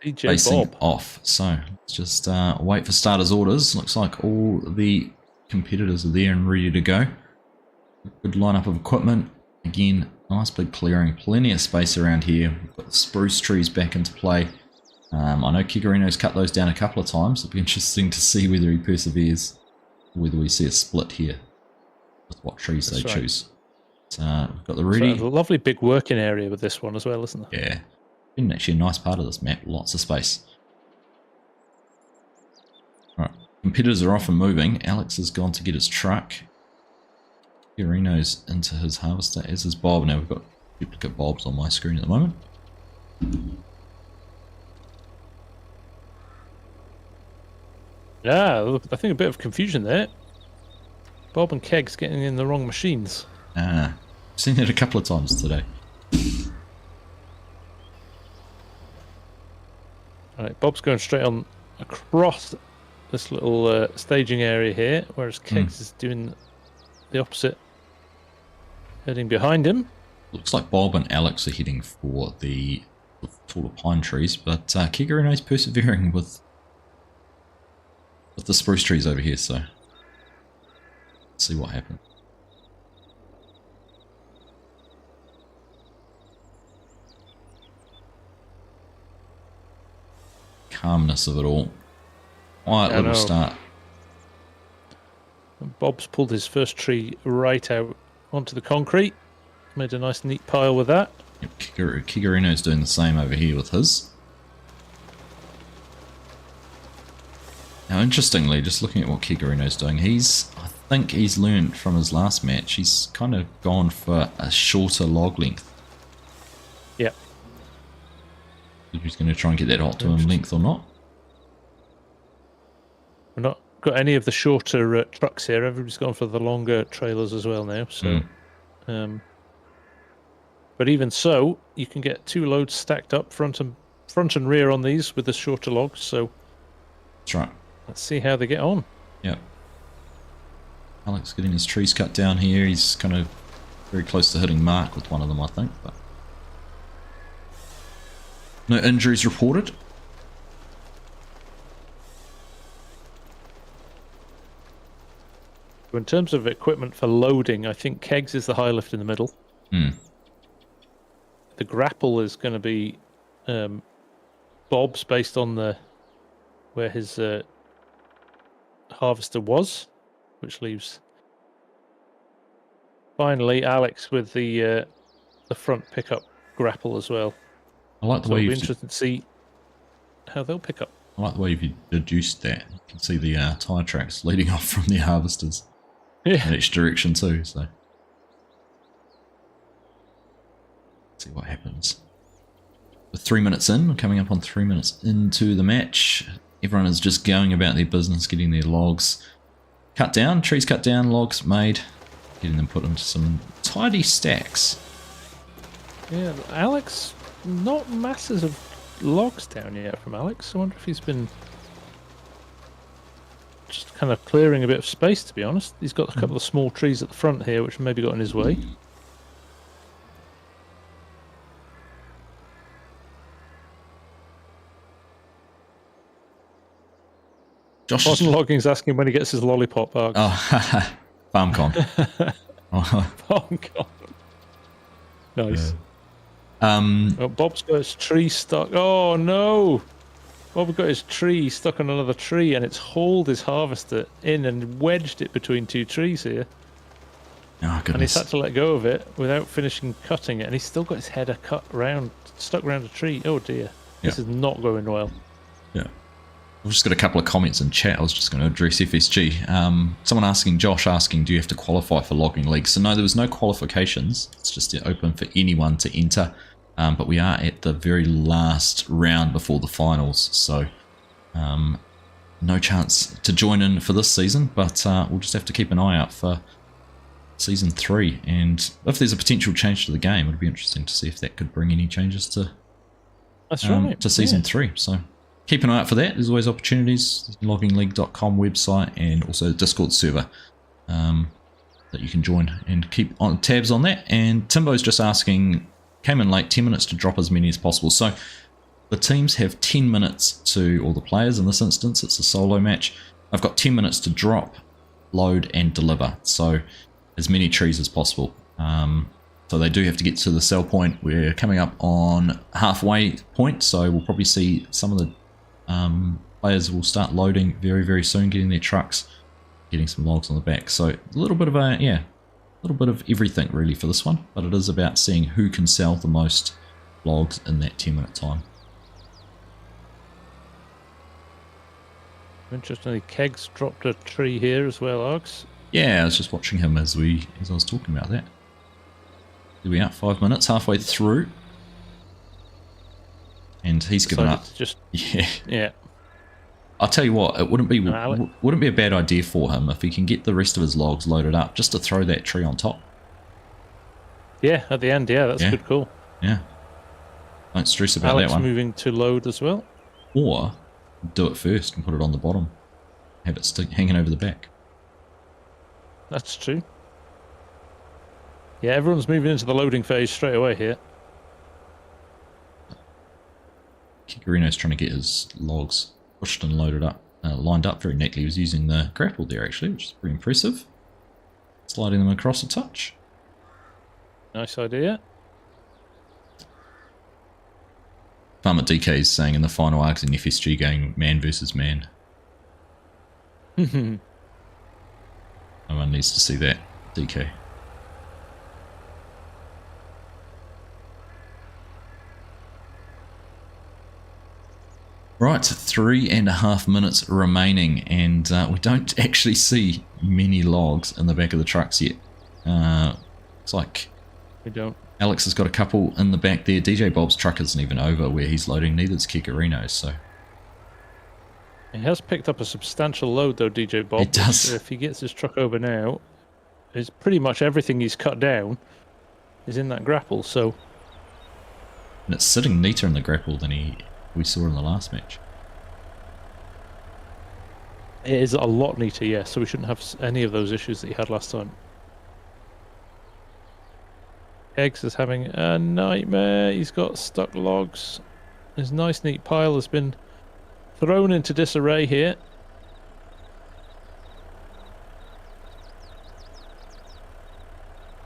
facing off. So let's just wait for starters orders. Looks like all the competitors are there and ready to go. Good lineup of equipment. Again, nice big clearing, plenty of space around here. We've got the spruce trees back into play. I know Kigarino's cut those down a couple of times. It'll be interesting to see whether he perseveres, whether we see a split here with what trees they choose. So we've got the ready. So a lovely big working area with this one as well, isn't there? Yeah, been actually a nice part of this map. Lots of space. Right, competitors are off and moving. Alex has gone to get his truck. Karino's into his harvester, as is Bob. Now we've got duplicate Bobs on my screen at the moment. Yeah, I think a bit of confusion there. Bob and Keg's getting in the wrong machines. I've seen it a couple of times today. Alright, Bob's going straight on across this little staging area here, whereas Keg's is doing the opposite, heading behind him. Looks like Bob and Alex are heading for the taller pine trees, but Karino's persevering with the spruce trees over here, so let's see what happens. Calmness of it all. Quiet little start. Bob's pulled his first tree right out onto the concrete. Made a nice neat pile with that. Yep, Karino's doing the same over here with his. Now, interestingly, just looking at what Karino's doing, I think he's learned from his last match. He's kind of gone for a shorter log length. Yep. If he's going to try and get that optimum length or not. We've not got any of the shorter trucks here. Everybody's gone for the longer trailers as well now. So, but even so, you can get 2 loads stacked up front and rear on these with the shorter logs. So that's right. Let's see how they get on. Yep. Alex getting his trees cut down here. He's kind of very close to hitting mark with one of them, I think. But no injuries reported. In terms of equipment for loading, I think kegs is the high lift in the middle. The grapple is going to be Bob's based on where his harvester was, which leaves finally Alex with the front pickup grapple as well. I like the way it'll be interesting to see how they'll pick up. I like the way you've deduced that. You can see the tyre tracks leading off from the harvesters in each direction too. So let's see what happens. We're 3 minutes in, coming up on 3 minutes into the match. Everyone is just going about their business, getting their logs cut down, trees cut down, logs made, getting them put into some tidy stacks. Yeah, Alex, not masses of logs down yet from Alex. I wonder if he's been just kind of clearing a bit of space, to be honest. He's got a couple of small trees at the front here, which maybe got in his way. Josh Modern Logging's asking when he gets his lollipop. Oh, FarmCon. FarmCon. Nice. Bob's got his tree stuck. Oh no! Bob's got his tree stuck on another tree, and it's hauled his harvester in and wedged it between 2 trees here. Oh goodness! And he's had to let go of it without finishing cutting it, and he's still got his header stuck around a tree. Oh dear! This is not going well. Yeah. I've just got a couple of comments in chat. I was just going to address FSG. Someone Josh asking, do you have to qualify for logging leagues? So no, there was no qualifications. It's just open for anyone to enter. But we are at the very last round before the finals. So no chance to join in for this season. But we'll just have to keep an eye out for Season 3. And if there's a potential change to the game, it'd be interesting to see if that could bring any changes to, to Season 3. So keep an eye out for that. There's always opportunities. Loggingleague.com website and also Discord server that you can join and keep on tabs on that. And Timbo's just asking, came in late, 10 minutes to drop as many as possible. So the teams have 10 minutes to, or the players in this instance, it's a solo match. I've got 10 minutes to drop, load and deliver. So as many trees as possible. So they do have to get to the sell point. We're coming up on halfway point, so we'll probably see some of the players will start loading very, very soon, getting their trucks, getting some logs on the back. So a little bit of a little bit of everything really for this one, but it is about seeing who can sell the most logs in that 10-minute time. Interestingly, Kegs dropped a tree here as well, Args. Yeah, I was just watching him as I was talking about that. Here we are, 5 minutes, halfway through. And he's given up. Yeah. I'll tell you what, it wouldn't be a bad idea for him if he can get the rest of his logs loaded up, just to throw that tree on top. Yeah, at the end, that's a good call. Yeah. Don't stress about that one. Moving to load as well. Or do it first and put it on the bottom. Have it hanging over the back. That's true. Yeah, everyone's moving into the loading phase straight away here. Karino's trying to get his logs pushed and loaded up, lined up very neatly. He was using the grapple there actually, which is pretty impressive. Sliding them across a touch. Nice idea. Farmer DK is saying in the final Argsy and FSG going man versus man. No one needs to see that, DK. Right, 3.5 minutes remaining, and we don't actually see many logs in the back of the trucks yet. Looks like we don't. Alex has got a couple in the back there. DJ Bob's truck isn't even over where he's loading, neither's Karino's, so... He has picked up a substantial load though, DJ Bob. It does. If he gets his truck over now, it's pretty much everything he's cut down is in that grapple, so... And it's sitting neater in the grapple than we saw in the last match. It is a lot neater, yeah, so we shouldn't have any of those issues that he had last time. Eggs is having a nightmare. He's got stuck logs. His nice neat pile has been thrown into disarray here.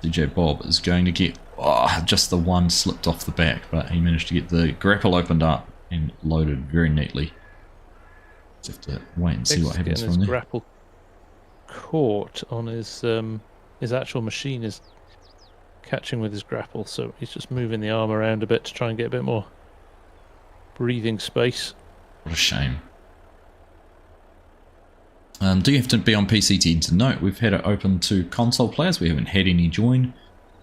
DJ Bob is going to get just the one slipped off the back, but he managed to get the grapple opened up and loaded very neatly. Just have to wait and see what happens from there. Grapple caught on his actual machine is catching with his grapple, so he's just moving the arm around a bit to try and get a bit more breathing space. What a shame. Do you have to be on PCT to note we've had it open to console players? We haven't had any join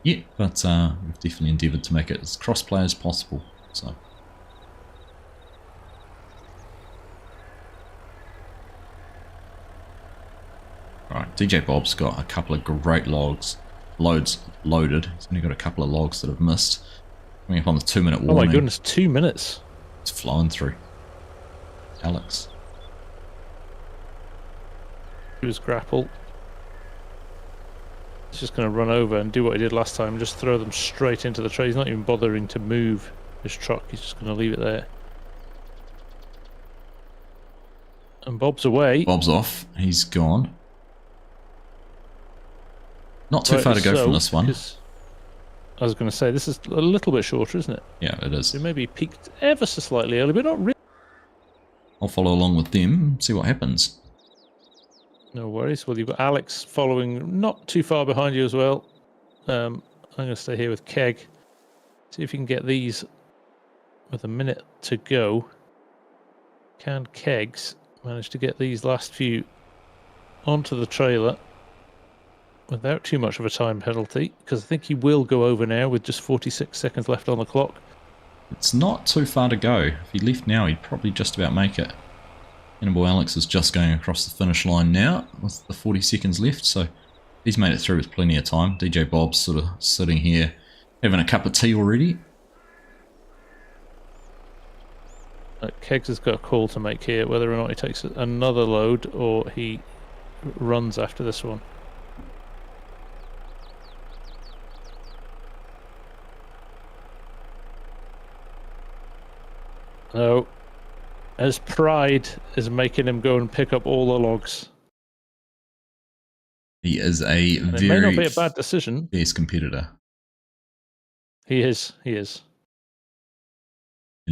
yet, but we've definitely endeavoured to make it as cross-play as possible. So. Right, DJ Bob's got a couple of great loads loaded. He's only got a couple of logs that have missed. Coming up on the 2-minute warning. Oh my goodness, 2 minutes. It's flowing through. Alex. His grapple. He's just going to run over and do what he did last time, just throw them straight into the tray. He's not even bothering to move his truck. He's just going to leave it there. And Bob's away. Bob's off. He's gone. Not too far to go from this one. I was going to say, this is a little bit shorter, isn't it? Yeah, it is. It maybe peaked ever so slightly early, but not really. I'll follow along with them, see what happens. No worries. Well, you've got Alex following not too far behind you as well. I'm going to stay here with Keg. See if you can get these with a minute to go. Can Kegs manage to get these last few onto the trailer without too much of a time penalty? Because I think he will go over now with just 46 seconds left on the clock. It's not too far to go. If he left now, he'd probably just about make it. Cannibal Alex is just going across the finish line now with the 40 seconds left, so he's made it through with plenty of time. DJ Bob's sort of sitting here having a cup of tea already. Kegs has got a call to make here, whether or not he takes another load or he runs after this one. No. His pride is making him go and pick up all the logs. He is a and very it may not be a bad decision. fierce competitor. He is. It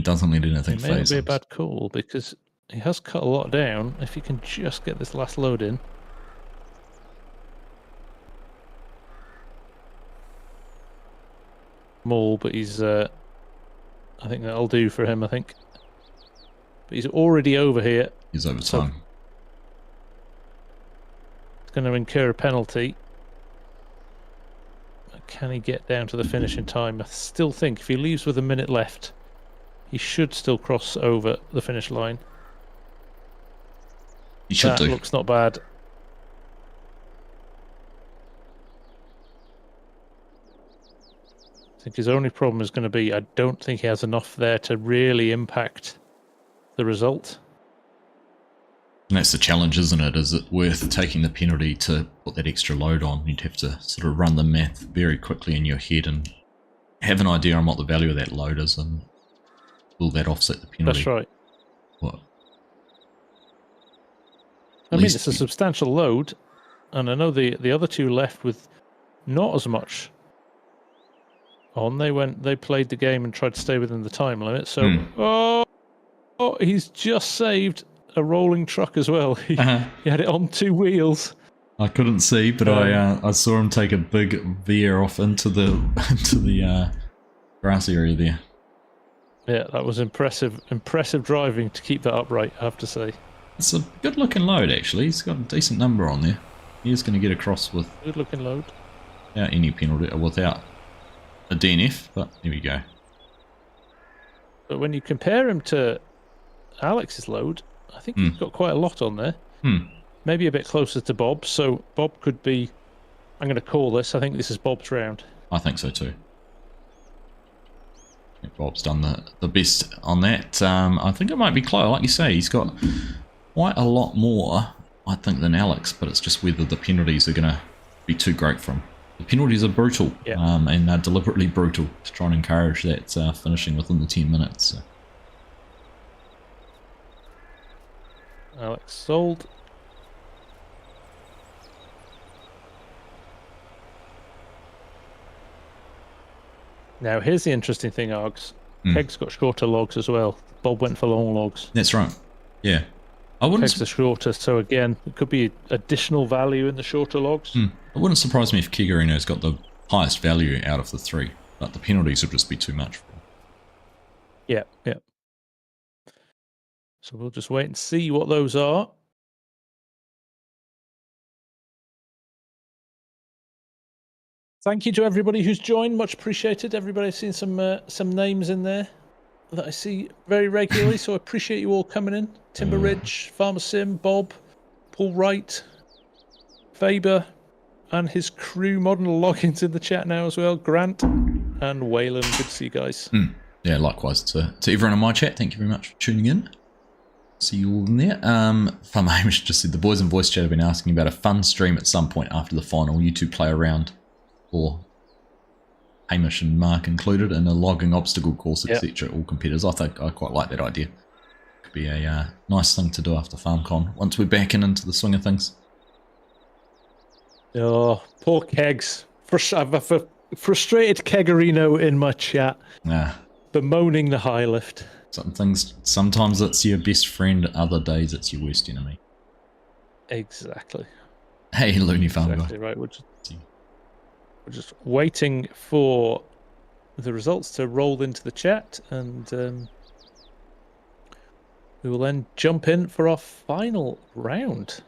doesn't let anything faze him. It may not be a him. bad call because he has cut a lot down. If he can just get this last load in. Small, but he's... I think that'll do for him, I think. But he's already over here. He's over time. It's going to incur a penalty. Can he get down to the finish in time? I still think if he leaves with a minute left, he should still cross over the finish line. He should do. That looks not bad. I think his only problem is going to be I don't think he has enough there to really impact the result. And that's the challenge, isn't it? Is it worth taking the penalty to put that extra load on? You'd have to sort of run the math very quickly in your head and have an idea on what the value of that load is, and will that offset the penalty? That's right. What? I mean, it's a substantial load, and I know the other two left with not as much on. They played the game and tried to stay within the time limit. So, he's just saved a rolling truck as well. He had it on 2 wheels. I couldn't see, but I saw him take a big veer off into the grass area there. Yeah, that was impressive driving to keep that upright, I have to say. It's a good looking load, actually. He's got a decent number on there. He is going to get across with good looking load without any penalty, or without a DNF, but there we go. But when you compare him to Alex's load, I think he's got quite a lot on there. Maybe a bit closer to Bob, so Bob could be... I'm going to call this. I think this is Bob's round. I think so too. I think Bob's done the best on that. I think it might be close. Like you say, he's got quite a lot more, I think, than Alex, but it's just whether the penalties are going to be too great for him. The penalties are brutal, and they're deliberately brutal to try and encourage that finishing within the 10 minutes. So. Alex sold. Now, here's the interesting thing, Args. Keg's got shorter logs as well. Bob went for long logs. That's right. Yeah. I wouldn't. Keg's the shorter, so again, it could be additional value in the shorter logs. It wouldn't surprise me if Karino's got the highest value out of the 3, but the penalties would just be too much for him. Yeah. So we'll just wait and see what those are. Thank you to everybody who's joined. Much appreciated. Everybody, I've seen some names in there that I see very regularly, so I appreciate you all coming in. Timber Ridge, Farmer Sim, Bob, Paul Wright, Faber, and his crew. Modern logins in the chat now as well. Grant and Wayland. Good to see you guys. Yeah, likewise to everyone in my chat. Thank you very much for tuning in. See you all in there. Farmer Hamish just said the boys in voice chat have been asking about a fun stream at some point after the final. You two play around, or Hamish and Mark included, in a logging obstacle course, etc. All competitors. I think I quite like that idea. Could be a nice thing to do after FarmCon once we're back into the swing of things. Oh, poor Kegs. I've a frustrated Kegarino in my chat. Bemoaning the high lift. Some things, sometimes it's your best friend, other days it's your worst enemy. Exactly. Hey, Looney Farm Exactly right. We're just waiting for the results to roll into the chat, and we will then jump in for our final round.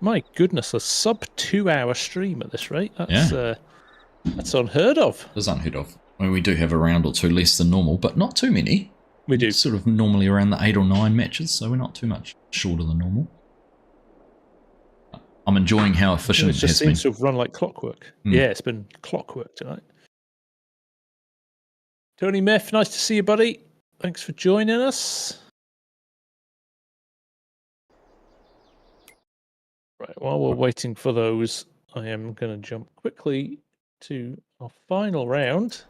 My goodness, a sub 2 hour stream at this rate. That's unheard of. It's unheard of. I mean, we do have a round or two less than normal, but not too many. We do. It's sort of normally around the 8 or 9 matches, so we're not too much shorter than normal. I'm enjoying how efficient it has been. It just seems to have run like clockwork. Yeah, it's been clockwork tonight. Tony Meth, nice to see you, buddy. Thanks for joining us. Right, while we're waiting for those, I am going to jump quickly to our final round.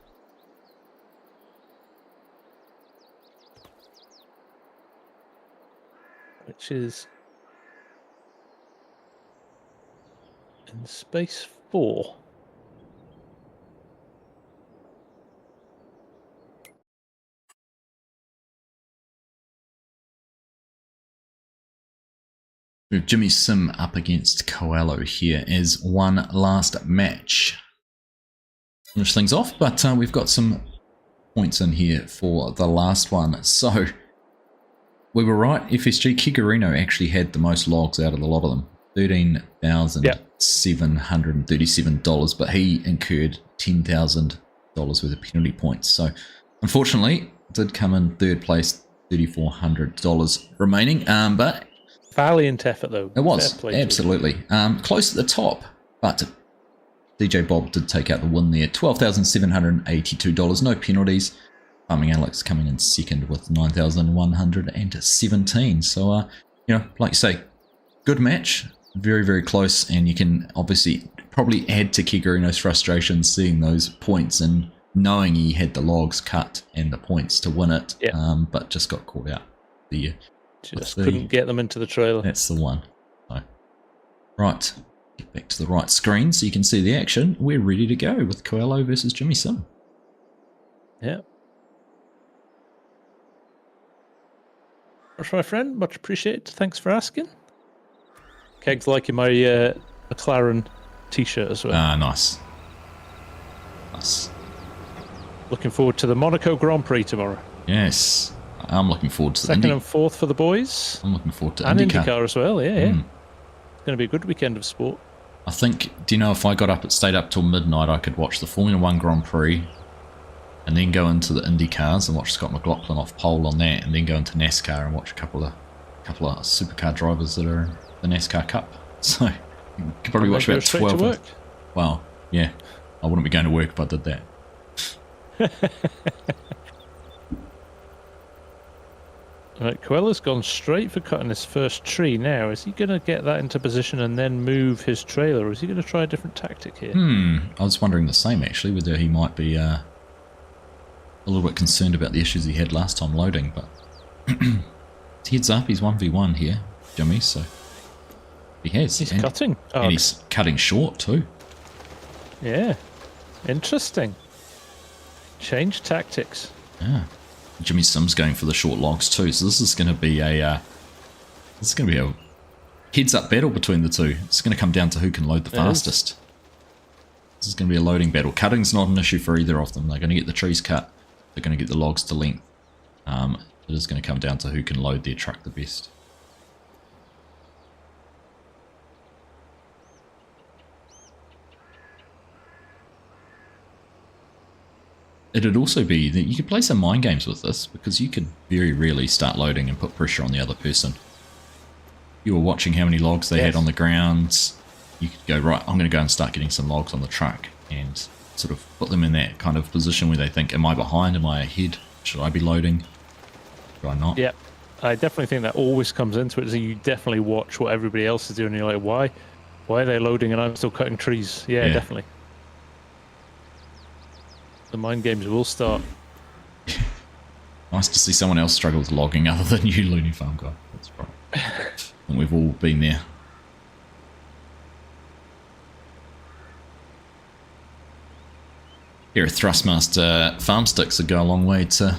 Which is in space 4. We have Jimmy Sim up against Coello here as one last match. Finish things off, but we've got some points in here for the last one. So we were right. FSG Karino actually had the most logs out of the lot of them, $13,737, but he incurred $10,000 worth of penalty points. So unfortunately, did come in third place, $3,400 remaining. But valiant effort though. It was absolutely close at the top, but DJ Bob did take out the win there. $12,782, no penalties. Farming Alex coming in second with $9,117. So you know, like you say, good match, very, very close, and you can obviously probably add to Karino's frustration seeing those points and knowing he had the logs cut and the points to win it, but just got caught out. Just couldn't get them into the trailer. That's the one. So, right, get back to the right screen so you can see the action. We're ready to go with Coello versus Jimmy Sim. Yeah. My friend, much appreciated. Thanks for asking. Keg's liking my McLaren t-shirt as well. Ah, nice. Nice. Looking forward to the Monaco Grand Prix tomorrow. Yes, I'm looking forward to second and fourth for the boys. I'm looking forward to and IndyCar. IndyCar as well. Yeah. It's going to be a good weekend of sport. I think. Do you know if I stayed up till midnight, I could watch the Formula One Grand Prix, and then go into the IndyCars and watch Scott McLaughlin off pole on that, and then go into NASCAR and watch a couple of supercar drivers that are in the NASCAR Cup. So you could probably watch about 12. To work. Well, yeah, I wouldn't be going to work if I did that. Right, Coello's gone straight for cutting his first tree now. Is he going to get that into position and then move his trailer, or is he going to try a different tactic here? I was wondering the same actually, whether he might be a little bit concerned about the issues he had last time loading, but heads up, he's 1v1 here, Jimmy, so he has. He's cutting. And he's cutting short too. Yeah, interesting. Change tactics. Yeah. Jimmy Sim's going for the short logs too, so this is going to be a heads-up battle between the two. It's going to come down to who can load the fastest. This is going to be a loading battle. Cutting's not an issue for either of them. They're going to get the trees cut. They're going to get the logs to length. It is going to come down to who can load their truck the best. It'd also be that you could play some mind games with this, because you could very rarely start loading and put pressure on the other person. You were watching how many logs they had on the ground. You could go, right, I'm going to go and start getting some logs on the truck, and sort of put them in that kind of position where they think, am I behind, am I ahead, should I be loading, should I not? Yeah, I definitely think that always comes into it, so you definitely watch what everybody else is doing, and you're like, why are they loading and I'm still cutting trees? Yeah. Definitely. The mind games will start. Nice to see someone else struggle with logging other than you, Looney Farm Guy. That's right. And we've all been there. Here, Thrustmaster farm sticks would go a long way to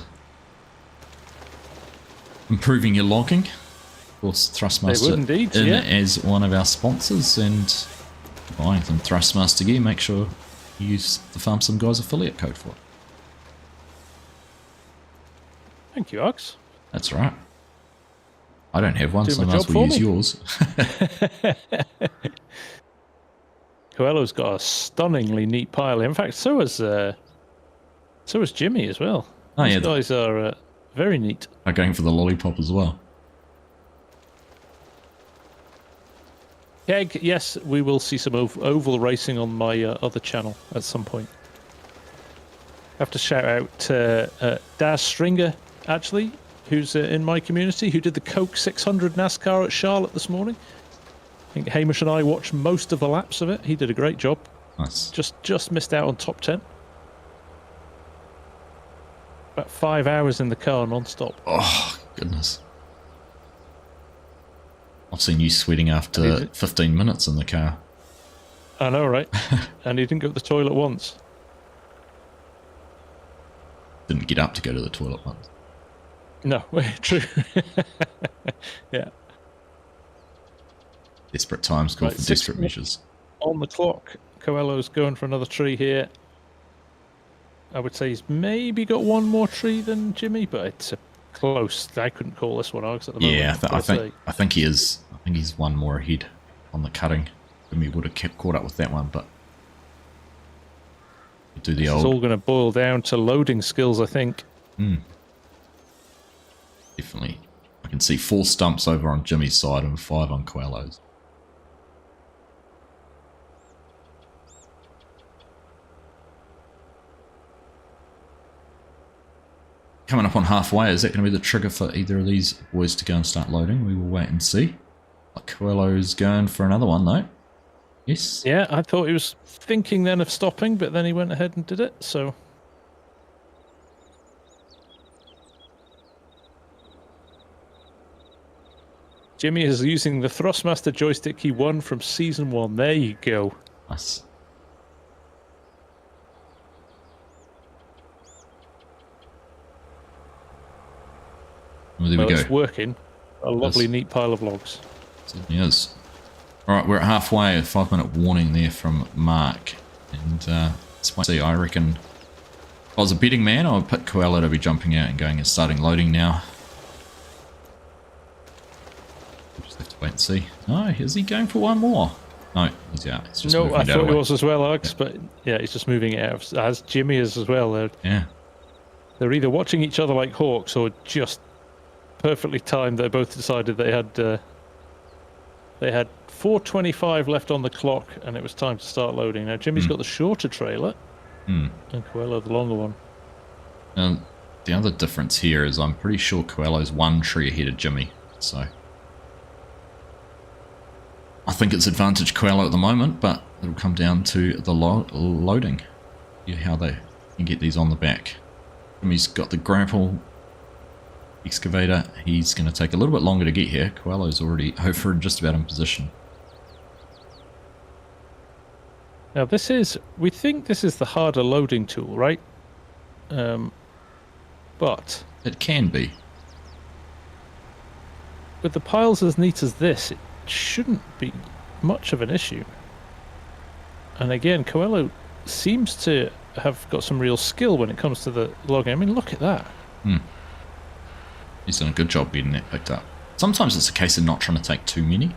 improving your logging. Of course, Thrustmaster as one of our sponsors, and buying some Thrustmaster gear, make sure use the Farm Sim Guys affiliate code for it. Thank you, Args. That's right. I don't have one, so I might as well use yours. Coello's got a stunningly neat pile. In fact, so has Jimmy as well. Oh, These guys are very neat. I'm going for the lollipop as well. Keg, yes, we will see some oval racing on my other channel at some point. I have to shout out to Daz Stringer, actually, who's in my community, who did the Coke 600 NASCAR at Charlotte this morning. I think Hamish and I watched most of the laps of it. He did a great job. Nice. Just missed out on top 10. About 5 hours in the car non-stop. Oh, goodness. I've seen you sweating after 15 minutes in the car. I know, right? And he didn't go to the toilet once. Didn't get up to go to the toilet once. No, true. Yeah. Desperate times call for desperate measures. On the clock, Coello's going for another tree here. I would say he's maybe got one more tree than Jimmy, but it's close. I couldn't call this one Args at the moment. Yeah, I think he is. I think he's one more ahead on the cutting. Jimmy would have kept caught up with that one, but do the It's all going to boil down to loading skills, I think. Definitely. I can see 4 stumps over on Jimmy's side and 5 on Coello's. coming up on halfway. Is that going to be the trigger for either of these boys to go and start loading? We will wait and see. Coello's going for another one, though. Yes. Yeah, I thought he was thinking then of stopping, but then he went ahead and did it, so... Jimmy is using the Thrustmaster joystick he won from Season 1. There you go. Nice. Well, there we go. It's working. A lovely, neat pile of logs. Certainly is. Alright, we're at halfway. A 5-minute warning there from Mark. And see, I reckon if I was a betting man, I would pick Coello to be jumping out and going and starting loading now. Just have to wait and see. No, is he going for one more? No, he's out. He's just no, I thought he was as well, Args, but yeah, he's just moving it out, as Jimmy is as well. They're either watching each other like hawks or just perfectly timed. They both decided they had 4:25 left on the clock, and it was time to start loading. Now Jimmy's got the shorter trailer, and Coello the longer one. And the other difference here is I'm pretty sure Coello's one tree ahead of Jimmy, so I think it's advantage Coello at the moment, but it'll come down to the loading. Yeah, how they can get these on the back. Jimmy's got the grapple excavator. He's going to take a little bit longer to get here. Coello's already over and just about in position. Now we think this is the harder loading tool, right? But it can be. With the piles as neat as this, it shouldn't be much of an issue. And again, Coello seems to have got some real skill when it comes to the logging. I mean, look at that. He's done a good job getting that picked up. Sometimes it's a case of not trying to take too many.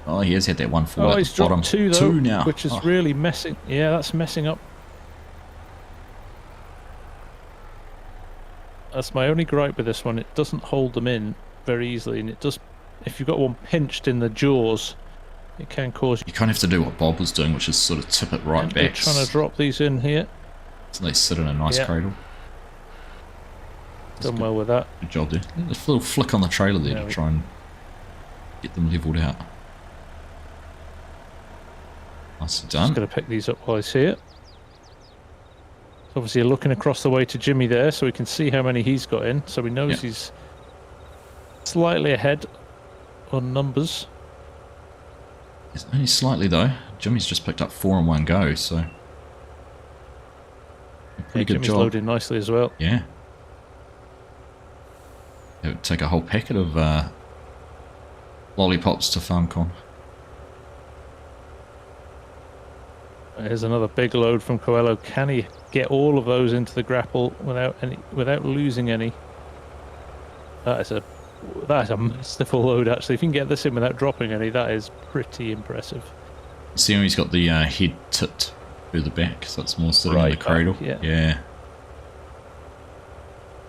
Oh, he has had that one fall at the bottom. Two, though, two now. Which is really messing... Yeah, that's messing up. That's my only gripe with this one. It doesn't hold them in very easily, and it does... If you've got one pinched in the jaws, it can cause... You kind of have to do what Bob was doing, which is sort of tip it right back. Trying to drop these in here. So they sit in a nice cradle. Done well with that. Good job there. A little flick on the trailer there to try and get them levelled out. Nicely done. Just going to pick these up while I see it. Obviously, you're looking across the way to Jimmy there, so we can see how many he's got in. So we know he's slightly ahead on numbers. It's only slightly though. Jimmy's just picked up 4 in one go, so pretty good Jimmy's job. Loaded nicely as well. Yeah. It would take a whole packet of lollipops to FarmCon. Here's another big load from Coello. Can he get all of those into the grapple without losing any? That is a masterful load, actually. If you can get this in without dropping any, that is pretty impressive. See how he's got the head tipped to the back, so it's more sitting in the cradle. Yeah.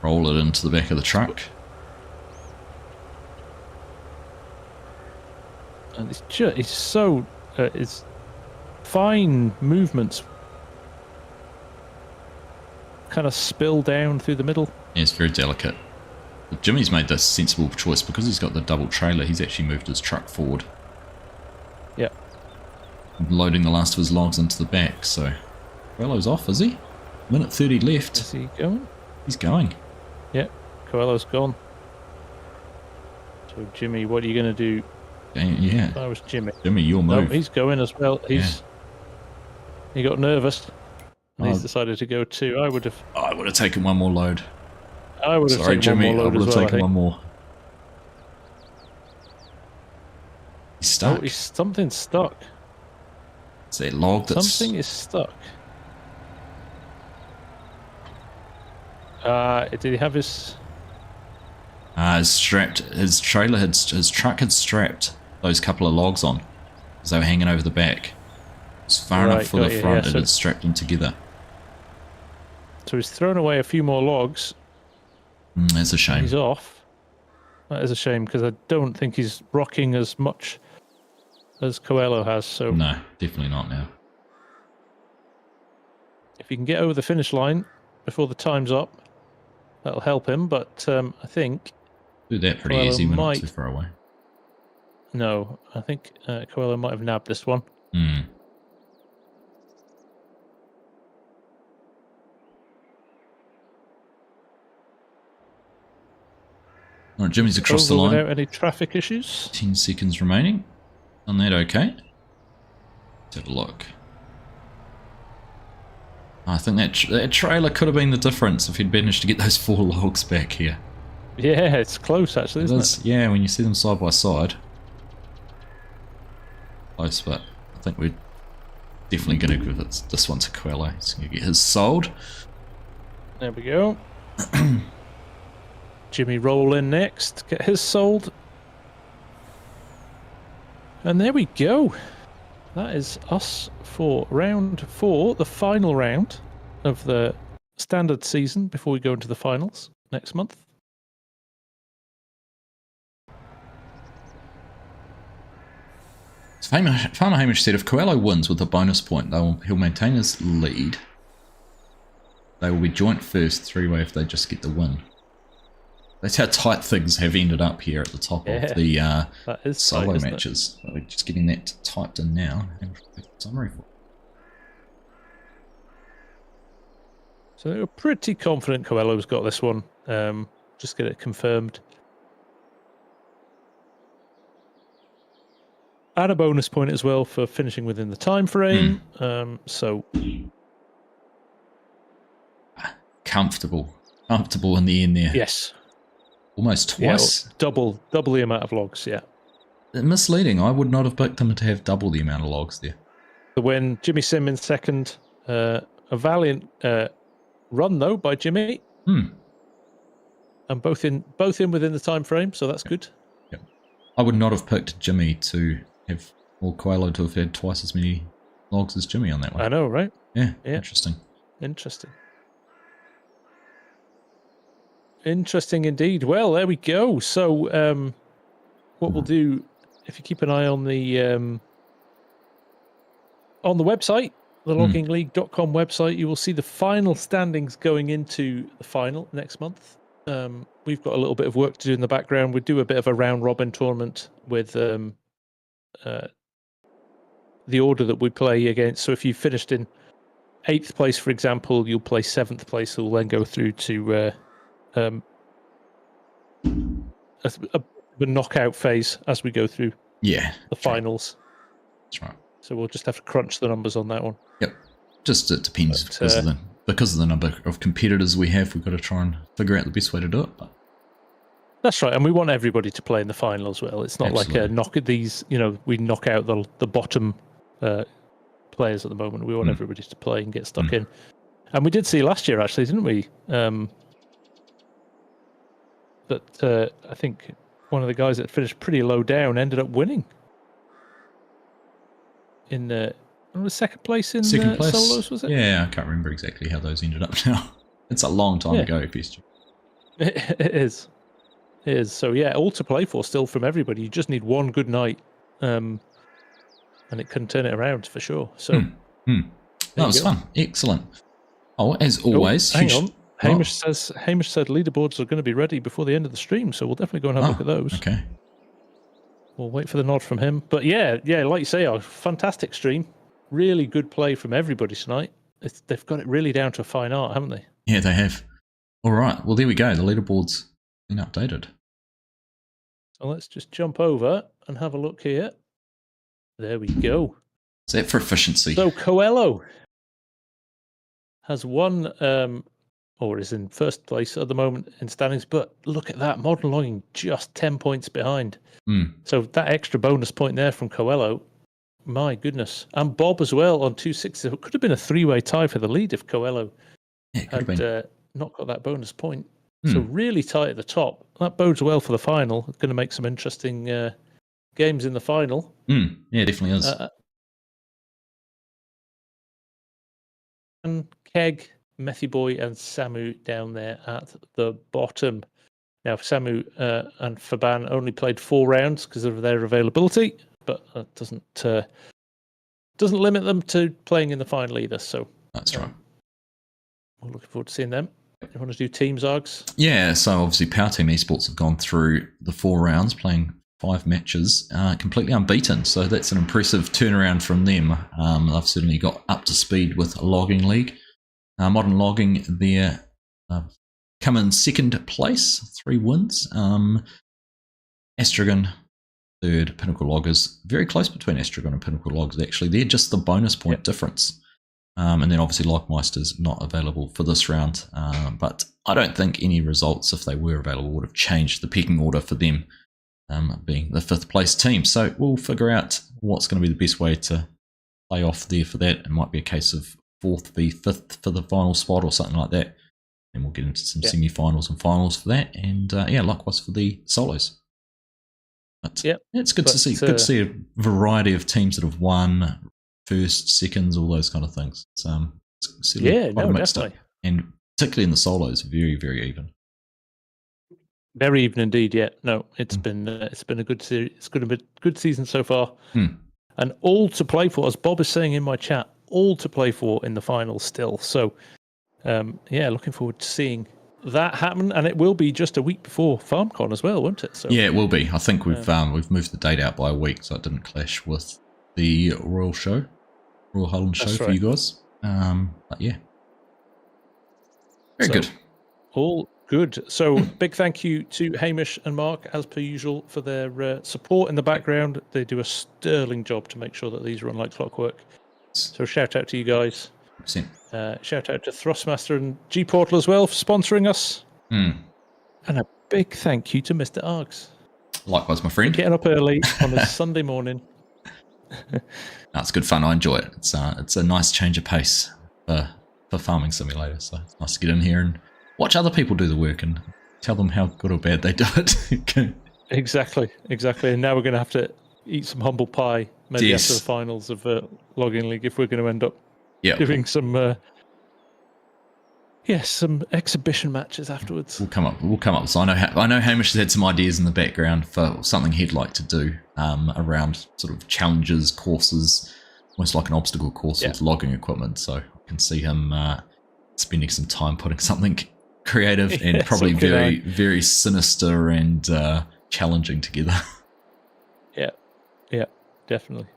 Roll it into the back of the truck. And it's so it's fine movements kind of spill down through the middle. Yeah, it's very delicate. But Jimmy's made the sensible choice because he's got the double trailer. He's actually moved his truck forward. Yeah. Loading the last of his logs into the back, so Coello's off, is he? Minute 30 left. Is he going? He's going. Yeah, Coello's gone. So Jimmy, what are you going to do? Yeah. That was Jimmy. Jimmy, your move. No, he's going as well. He got nervous. And he's decided to go too. I would have taken one more load. I would have taken Jimmy, one more load I would have as well, taken one more. He's stuck. Oh, something's stuck. It's that log that's... Something is stuck. Did he have his... his truck had strapped those couple of logs on as they were hanging over the back. It's far enough for the front, and it's strapped them together. So he's thrown away a few more logs. That's a shame. He's off. That is a shame, because I don't think he's rocking as much as Coello has. So no, definitely not now. If he can get over the finish line before the time's up, that'll help him. But I think do that pretty Coello easy. We're not too far away. No, I think Coello might have nabbed this one. Hmm. All right, Jimmy's across the line. Without any traffic issues. 10 seconds remaining. On that, okay. Let's have a look. I think that trailer could have been the difference if he'd managed to get those 4 logs back here. Yeah, it's close actually, isn't it? Yeah, when you see them side by side. Close, but I think we're definitely going to give this one to Coello. He's going to get his sold. There we go. Jimmy roll in next, get his sold. And there we go. That is us for round 4, the final round of the standard season before we go into the finals next month. Farmer Hamish said if Coello wins with a bonus point, he'll maintain his lead. They will be joint first 3-way if they just get the win. That's how tight things have ended up here at the top of the solo matches. We're just getting that typed in now. Summary for. So we're pretty confident Coello's got this one. Just get it confirmed. Add a bonus point as well for finishing within the time frame. So comfortable in the end there. Yes. Almost twice. Yeah, double the amount of logs, yeah. Misleading. I would not have picked them to have double the amount of logs there. So when Jimmy Sim in second, a valiant run though by Jimmy. And both in within the time frame, so that's good. Yep. I would not have picked Jimmy to have, or Coello to have had twice as many logs as Jimmy on that one. I know, right? Yeah. Interesting. Interesting indeed. Well, there we go. So what we'll do, if you keep an eye on the website, the loggingleague.com website, you will see the final standings going into the final next month. We've got a little bit of work to do in the background. We do a bit of a round robin tournament with the order that we play against. So if you finished in 8th place, for example, you'll play 7th place. We'll then go through to a knockout phase as we go through the finals. That's right. So we'll just have to crunch the numbers on that one. Yep. Just it depends because of the number of competitors we have. We've got to try and figure out the best way to do it. But. That's right, and we want everybody to play in the final as well. It's not like we knock out the bottom players at the moment. We want everybody to play and get stuck in. And we did see last year, actually, didn't we? That I think one of the guys that finished pretty low down ended up winning in the second place in solos, was it? Yeah, I can't remember exactly how those ended up now. It's a long time ago, PSG. It is. So yeah, all to play for still from everybody. You just need one good night, and it can turn it around for sure. So that was fun. Excellent. Oh, as always. Hang on. Hamish said leaderboards are going to be ready before the end of the stream, so we'll definitely go and have a look at those. Okay. We'll wait for the nod from him. But yeah, like you say, a fantastic stream. Really good play from everybody tonight. They've got it really down to a fine art, haven't they? Yeah, they have. All right. Well, there we go. The leaderboard's been updated. So let's just jump over and have a look here. There we go. Is that for efficiency? So Coello has won, or is in first place at the moment in standings. But look at that, Modern Logging just 10 points behind. So that extra bonus point there from Coello, my goodness. And Bob as well on 260. It could have been a 3-way tie for the lead if Coello had not got that bonus point. So really tight at the top. That bodes well for the final. It's going to make some interesting games in the final. Yeah, it definitely is. And Keg, Methy Boy, and Samu down there at the bottom. Now, Samu and Faban only played 4 rounds because of their availability, but that doesn't limit them to playing in the final either. So that's right. We're looking forward to seeing them. You want to do teams, Args? Yeah, so obviously Power Team Esports have gone through the 4 rounds, playing 5 matches, completely unbeaten. So that's an impressive turnaround from them. They've certainly got up to speed with Logging League. Modern Logging, they're come in second place, 3 wins. Astragon, third. Pinnacle Loggers, very close between Astragon and Pinnacle Loggers, actually. They're just the bonus point difference. And then obviously Lockmeister's not available for this round. But I don't think any results, if they were available, would have changed the pecking order for them, being the 5th place team. So we'll figure out what's going to be the best way to play off there for that. It might be a case of 4th v 5th for the final spot or something like that. And we'll get into some semi-finals and finals for that. And likewise for the solos. But it's good to see. Good to see a variety of teams that have won first, seconds, all those kind of things. It's quite a mixed up. And particularly in the solos, very, very even. Very even indeed. Yeah, no, it's been a good series. It's been a good season so far, and all to play for. As Bob is saying in my chat, all to play for in the finals still. So, looking forward to seeing that happen, and it will be just a week before FarmCon as well, won't it? So yeah, it will be. I think we've moved the date out by a week, so it didn't clash with the Royal Highland show for you guys. But yeah, very good. All good. So big thank you to Hamish and Mark, as per usual, for their support in the background. They do a sterling job to make sure that these run like clockwork. So shout out to you guys. Shout out to Thrustmaster and G Portal as well for sponsoring us. And a big thank you to Mr. Args. Likewise, my friend. Getting up early on a Sunday morning. That's good fun. I enjoy it. It's a nice change of pace for Farming Simulator. So it's nice to get in here and watch other people do the work and tell them how good or bad they do it. Exactly. And now we're going to have to eat some humble pie maybe after the finals of Logging League if we're going to end up doing some some exhibition matches afterwards. We'll come up. So I know Hamish has had some ideas in the background for something he'd like to do around sort of challenges, courses, almost like an obstacle course with logging equipment. So I can see him spending some time putting something creative and probably very, very sinister and challenging together. Yeah, definitely.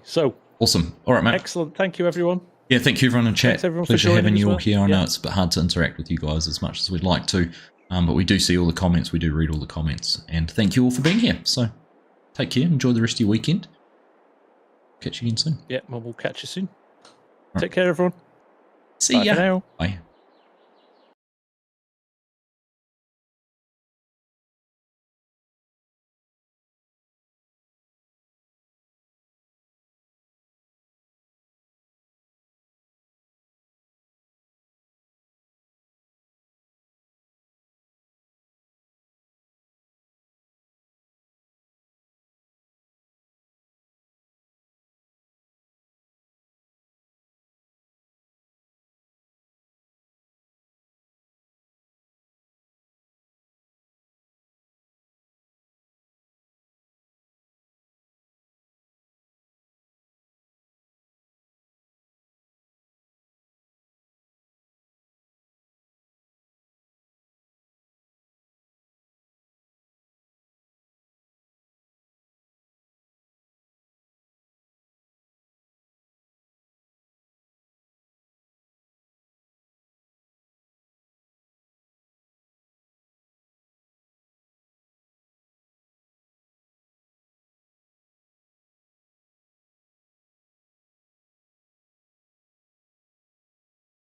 So awesome. All right, Matt. Excellent. Thank you, everyone. Yeah, thank you everyone in chat. Pleasure having you all here. I know it's a bit hard to interact with you guys as much as we'd like to, but we do see all the comments. We do read all the comments, and thank you all for being here. So take care. Enjoy the rest of your weekend. Catch you again soon. Yeah, well, we'll catch you soon. Take care, everyone. See ya. Bye for now. Bye.